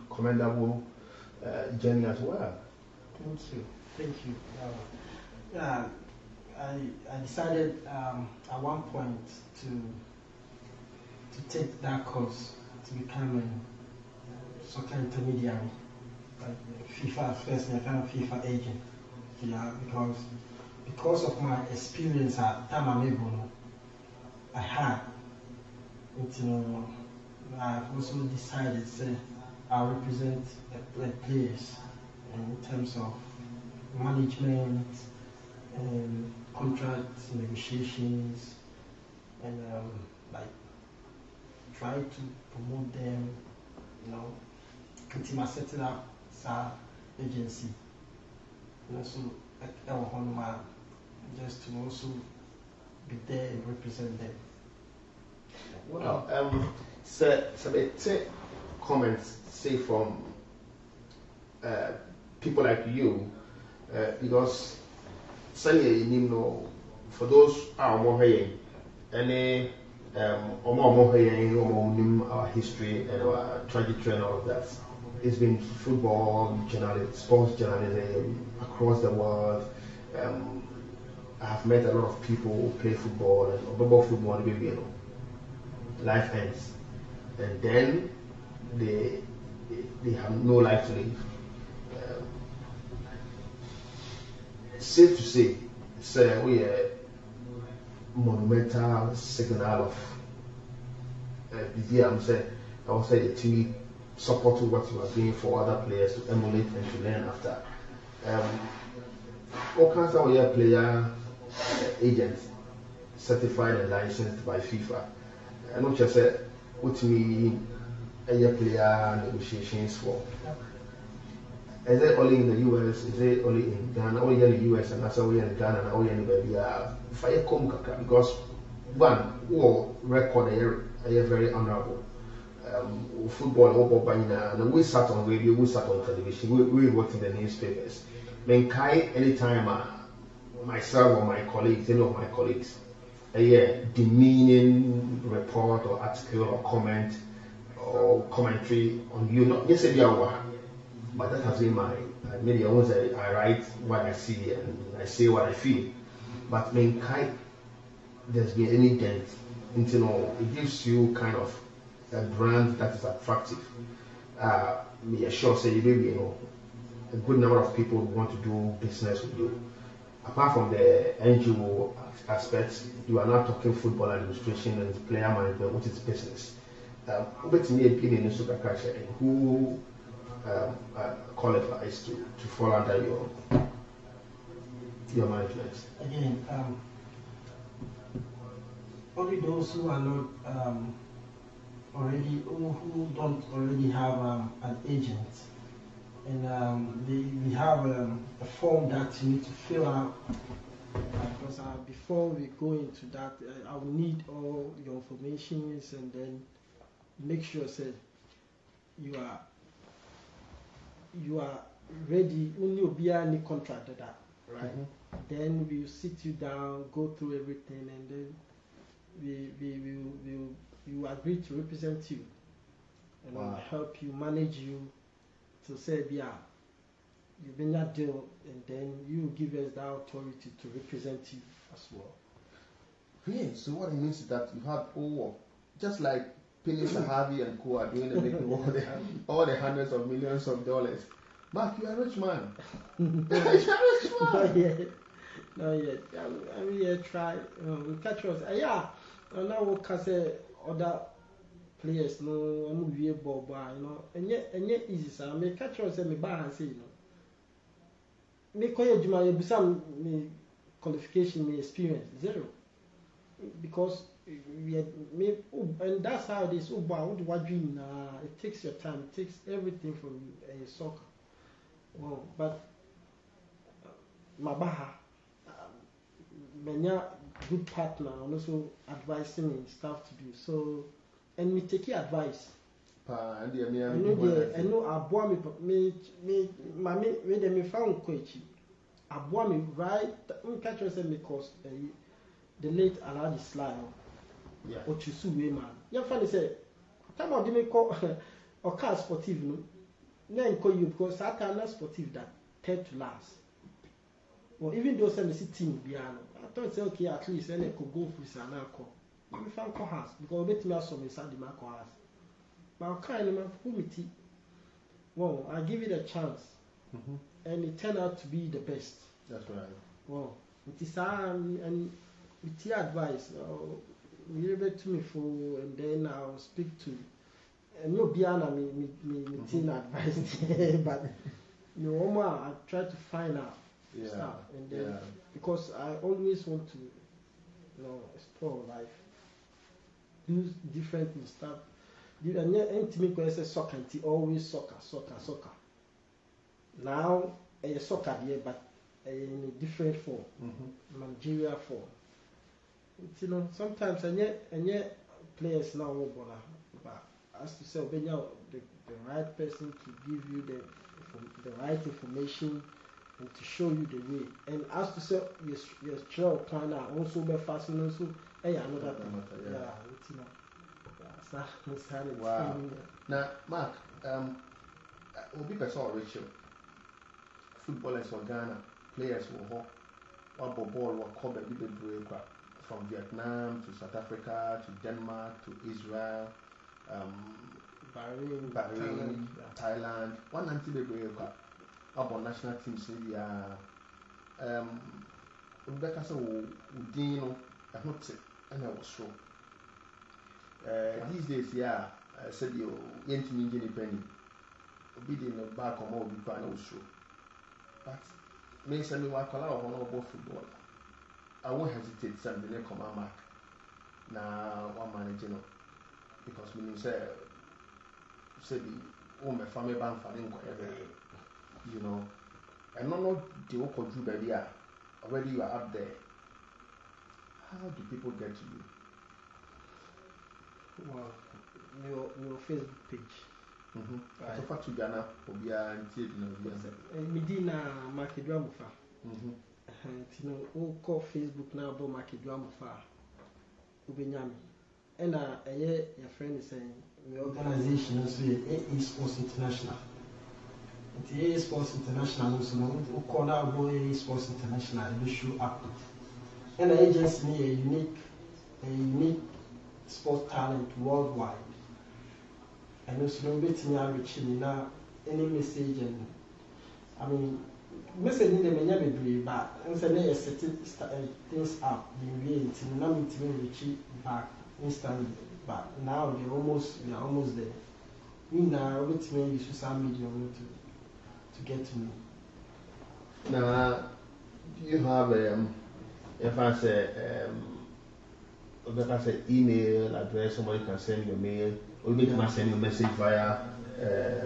commendable journey as well. Thank you. I decided at one point to take that course to become a soccer intermediary, like FIFA first and kind of FIFA agent. Yeah, because of my experience at the time I'm able, I had. I've also decided to I'll represent the players in terms of management and contract negotiations and like try to promote them, until I set up our agency. And also like just to also be there and represent them. Well, so take comments say from people like you, because for those more any our history and our trajectory and all of that. It's been football journalism, sports journalism across the world. I have met a lot of people who play football and about football, maybe life ends, and then they have no life to live. Safe to say we are monumental signal of the I would say the team support what you are doing for other players to emulate and to learn after. All kinds of player agents certified and licensed by FIFA. And not just say what me player negotiations for. Is it only in the US? Is it only in Ghana? Only in the US and that's only in Ghana and only in the fire come because one record are very honorable. Football and we sat on radio, we sat on television, we worked in the newspapers. Anytime myself or my colleagues, any of my colleagues, a demeaning report or article or comment or commentary on you, not just a but that has been my media. I write what I see and I say what I feel. But there's been any dent into it gives you kind of a brand that is attractive. Me sure say you a good number of people want to do business with you. Apart from the NGO aspects, you are now talking football administration and player management, which is business. Who qualifies to fall under your management? Again, only those who are not who don't already have an agent, and we have a form that you need to fill out. Because before we go into that, I will need all your information and then make sure that you are ready. Only will be any contract that, right? Mm-hmm. Then we will sit you down, go through everything, and then we will agree to represent you and help you manage you to say, you bring that deal, and then you give us that authority to represent you as well. Yeah, so what it means is that you have just like Penny Sahavi and Co are doing the making all the hundreds of millions of dollars. Mark, you are a rich man. You are a rich man. Not yet. I'm here try. We catch us. Yeah. And now we can say other players. No, I'm here, Bob. You know, and yet easy. So I may catch us and me buy and say, you know, me call you some me qualification, me experience 0, because we had me, and that's how it is. What dream? It takes your time. It takes everything from soccer. Well, but Mabaha, many good partner and also advising me stuff to do. So, and me take advice. I know I bought me found Koichi. I bought me right. Catch us because the late Alhaji Sly or Chusu man. Your funny say, time I didn't call or car sportive no. Then call you because I cannot sportive that third to last. Well, even though some team piano, I thought say okay at least then I could go for some alcohol. I found house because I bet me some inside the marco house. But I can't man who me tea. Well, I give it a chance, and it turned out to be the best. That's right. Well, it is and with your advice, you able to me for, and then I'll speak to. And no piano me teen advice, but you know, I try to find out. Stuff, and then because I always want to, you know, explore life, do different stuff. And yet, to me, because I say soccer, always soccer. Now, a soccer here, but in a different form, Nigeria form. You know, sometimes and yet players now but as to say, the right person to give you the right information. And to show you the way, and as to say, your trail planner also be fascinating. So, another thing. Wow. Now, Mark, will be better Rachel. Footballers for Ghana, players will hop ball will cover the break from Vietnam to South Africa to Denmark to Israel, Bahrain, Thailand. 190 break. About national teams, Rebecca said, Udino, I not say, and I was sure. These days, I said, you ain't me Jenny Penny. Obedient the back of more people, I was sure. But, may send me walk allow honorable football. I won't hesitate, send the name of Mark. Now, one manager, because me said, oh, my family band for every. You know, and not the local Drew baby already you are up there. How do people get to you? Well, your Facebook page. So far to Ghana, Obia and Medina Amofah. You know, all call Facebook now about Amofah. Ubenyami. And your friend is saying, the organization is AE Sports International. The AE Sports International also we call out AE Sports International and issue update. And the agency need a unique sports talent worldwide. And also no bit me reaching now any message and I mean message in the many but and say setting things up in way until now me reach back instantly. But now we are almost there. Me now with me use social media to get to me. Now, do you have if I say email address, somebody can send you a mail, or maybe can send you a message via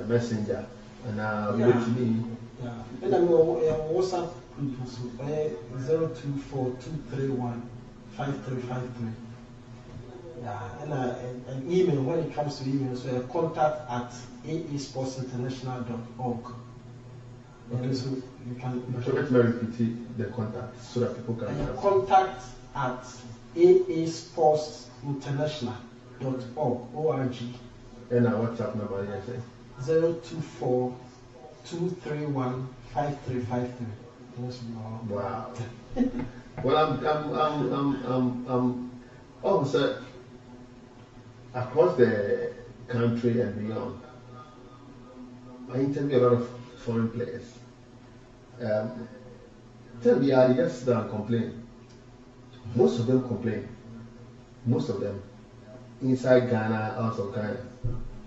messenger, and wait to me. Yeah, and I'm WhatsApp 0242315353. Yeah, and an email when it comes to email, so contact at aesportsinternational.org. Okay. So you can repeat the contact so that people can contact at aasportsinternational.org. And our WhatsApp number, yes, 024 231-5353. Wow. Well, I'm also across the country and beyond. I interview a lot of foreign players. Tell me, I just complain. Most of them complain. Most of them. Inside Ghana, outside Ghana.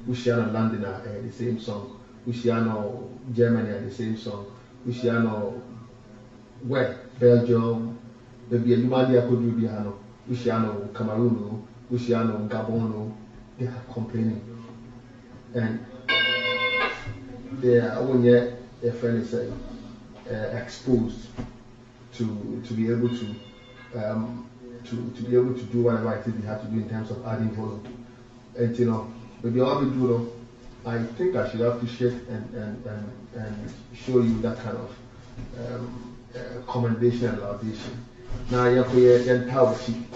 Ushiano London the same song. Ushiano Germany the same song. Ushiano where? Belgium. Maybe a Lumadia could do Biano. Ushiano Cameroon. Ushiano Gabon. They are complaining. And they are when a friend is exposed to be able to be able to do whatever it is they have to do in terms of adding volume. And maybe all we do, I think I should appreciate and show you that kind of commendation and laudation. Now you're power sheet.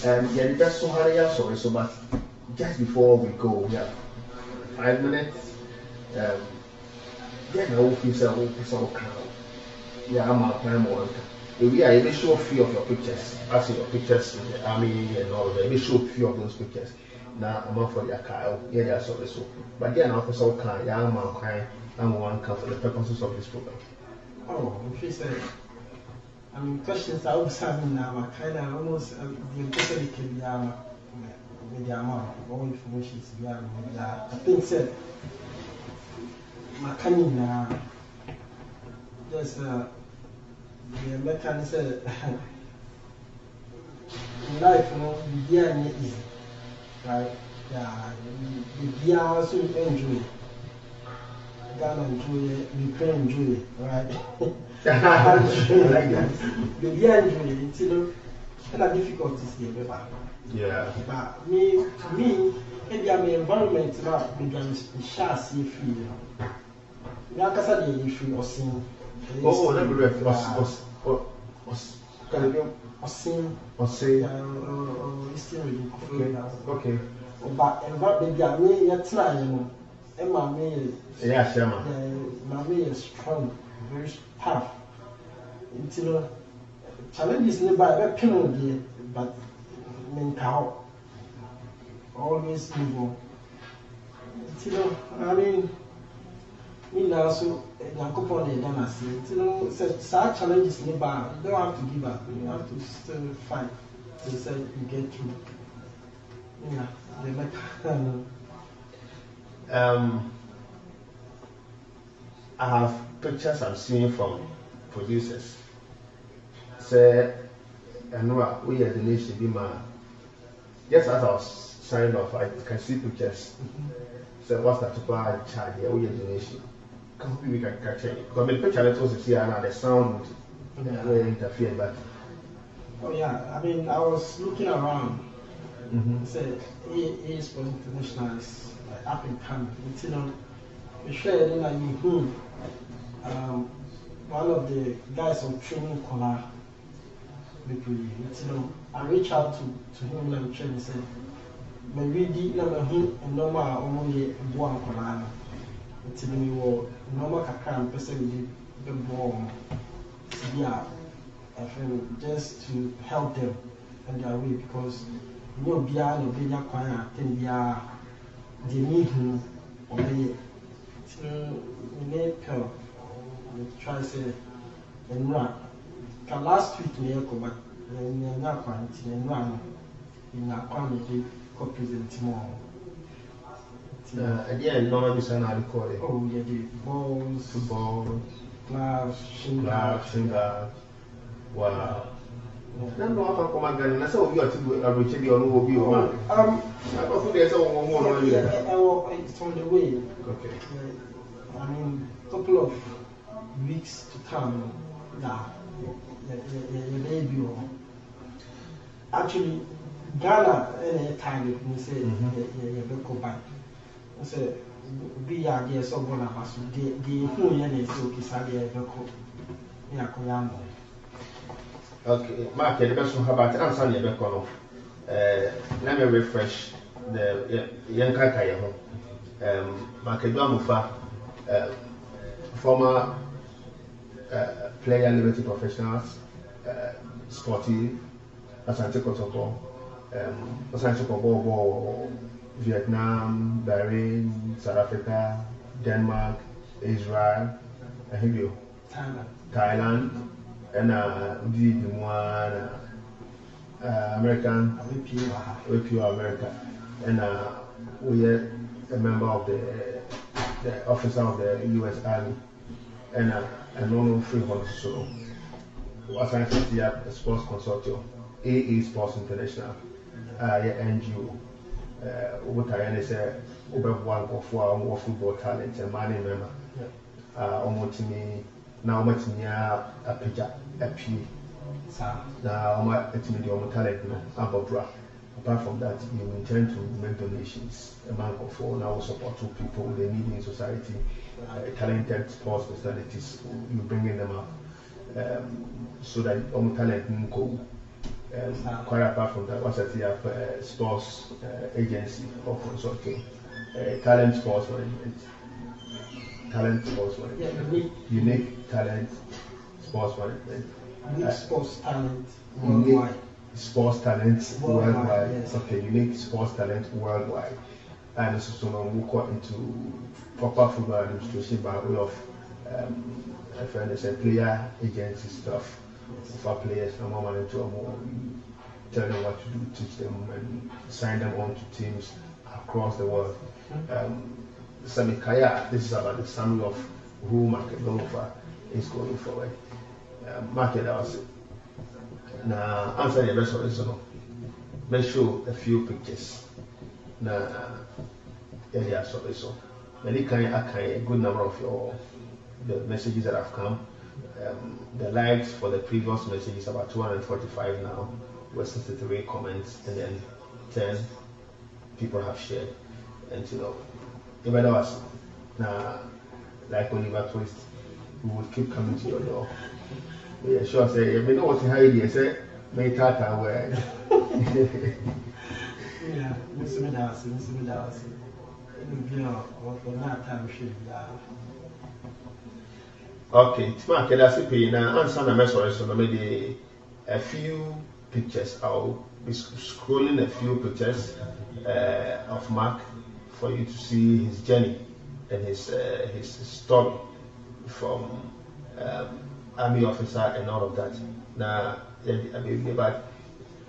The best so hard so but just before we go, we have 5 minutes. Then I will feel so kind. Yeah, I'm out time more. We are able to show a few of your pictures. I see your pictures in the army and all of that. We show a few of those pictures. Now I'm out for your car. Yeah, that's all. But then I'm also kind. Yeah, I'm out kind. I'm one come for the purposes of this program. Oh, she said. I mean, questions I was having now. Kind of almost the person can be with the amount of information is beyond. I think said. My kind now. Just the mechanism in life, be easy, right? Yeah, be also enjoy. Ghana enjoy it, Ukraine enjoy it, right? I like that. Be enjoy it, and the difficulties here, yeah. But me, maybe I'm environment now, maybe I'm shall see free. Like I said, you free or sin. Oh, let me read. Can you or sin or say? Okay. But maybe I may try, and my me, Yeah, Shama. My me is strong, very tough. Until challenges nearby, but mental always move on. Until I mean. Me now so Yankopon they done say such challenges nearby, you don't have to give up, you have to still fight to say you get through. Yeah, they make I have pictures I'm seeing from producers. Say and we are the nation be my just as I was signing off, I can see pictures. So what's that to buy charge here? We are the nation. We can catch it. Because the picture that was here and the sound would interfere, but oh yeah, I mean I was looking around. Said is for international is up and coming. We share then one of the guys on training corner. I reached out to him and train said maybe number him and normal only one corner. Until we were normal kakram person the bomb. Yeah, I feel just to help them in their way because no beer no beer choir can be they need him or they need help. We try say and run. Last week we but in that quarantine and run in our community co-present more. Again, normally we are recording. Oh, yeah, the balls, football, gloves, shinga. Wow. No, I can't come again. That's how you are to do a routine or no be or I thought there's one more. It's on the way. Okay. I mean, a couple of weeks to come. Baby. Actually, Ghana, any time you say, you go back. I said, be a dear so one of us, the who is okay, okay, Mark, the best one about answer your back on. Let me refresh the young Kaka. Mark Amofah, former player, Liberty Professionals, Sportive, Asante Kotoko, Asante Kotoko, Vietnam, Bahrain, South Africa, Denmark, Israel, Thailand, and the one American, pure America, and we are a member of the officer of the U.S. Army, and a normal freehold. So, as I said, the sports consortium, AA Sports International, NGO. What I say, over one of our football talent and money member. Almost me now, much me a picture, a P. Now, my talent, no, apart from that, you intend to make donations. A bank of four now support two people they need in society, talented sports personalities. You bringing them up so that talent can go. Quite apart from that, what's the sports agency or consulting, talent sports management, unique talent sports management. Sports talent worldwide. Sports talent worldwide. Yes. Okay, unique sports talent worldwide. And this is we'll go into proper football administration by way of I find it's a player agency stuff for players. I'm more money to tell them what to do, teach them, and sign them on to teams across the world. Samikaya, this is about the summary of who Amofah is going forward. Market house. Now, answer the rest of it. Make sure a few pictures. Now, yeah, so. Many kind a good number of the messages that have come. The likes for the previous message is about 245 now, with 63 comments, and then 10 people have shared. And even though now, like Oliver Twist, we would keep coming to your door. Yeah, sure. Say, you know what I say, may tata where. Yeah, Miss Medasi. Okay, Tima Kedasi now answer the message. So maybe a few pictures. I'll be scrolling a few pictures of Mark for you to see his journey and his story from army officer and all of that. Now, but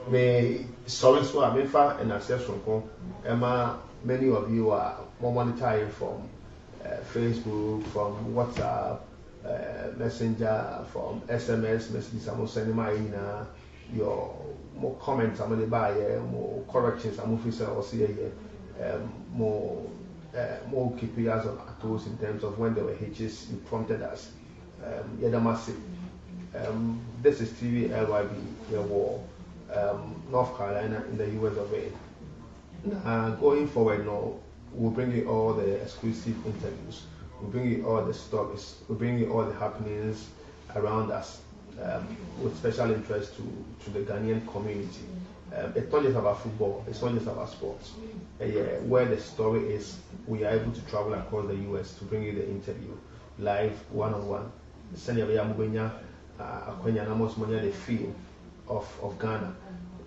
may sorry so Amofah and access from Emma. Many of you are more monitoring from Facebook, from WhatsApp, Messenger, from SMS messages. I'm sending my your more comments. I'm going to buy more corrections. I'm officer or see more keeping us on our toes in terms of when there were hitches. You prompted us. This is TV LYB, North Carolina in the US of A. Going forward now, we'll bring you all the exclusive interviews, we'll bring you all the stories, we'll bring you all the happenings around us, with special interest to the Ghanaian community. It's not just about football, it's not just about sports. Where the story is, we are able to travel across the US to bring you the interview, live, one-on-one. The feel of Ghana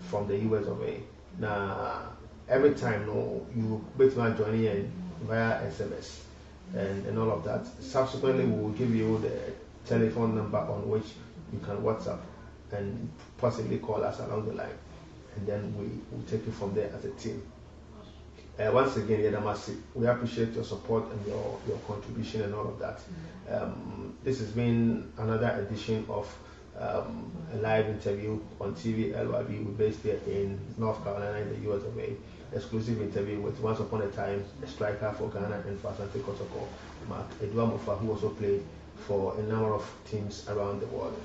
from the US of A. Now, every time you basically join in via SMS and all of that. Subsequently, we will give you the telephone number on which you can WhatsApp and possibly call us along the line, and then we will take you from there as a team. Once again, Yedamasi, we appreciate your support and your contribution and all of that. This has been another edition of a live interview on TV LYB. We're based here in North Carolina in the US of A. Exclusive interview with once upon a time a striker for Ghana and for Asante Kotoko, Amofah, who also played for a number of teams around the world.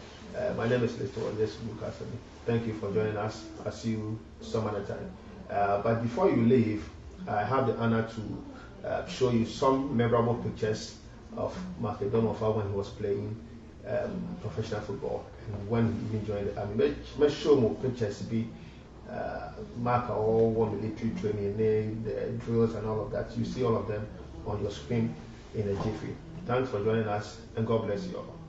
My name is Listowell Yesu Bukarson. Thank you for joining us. I'll see you some other time. But before you leave, I have the honor to show you some memorable pictures of Amofah when he was playing professional football and when he even joined the army. Make sure more pictures be mark all one military training, the drills and all of that. You see all of them on your screen in a jiffy. Thanks for joining us, and God bless you all.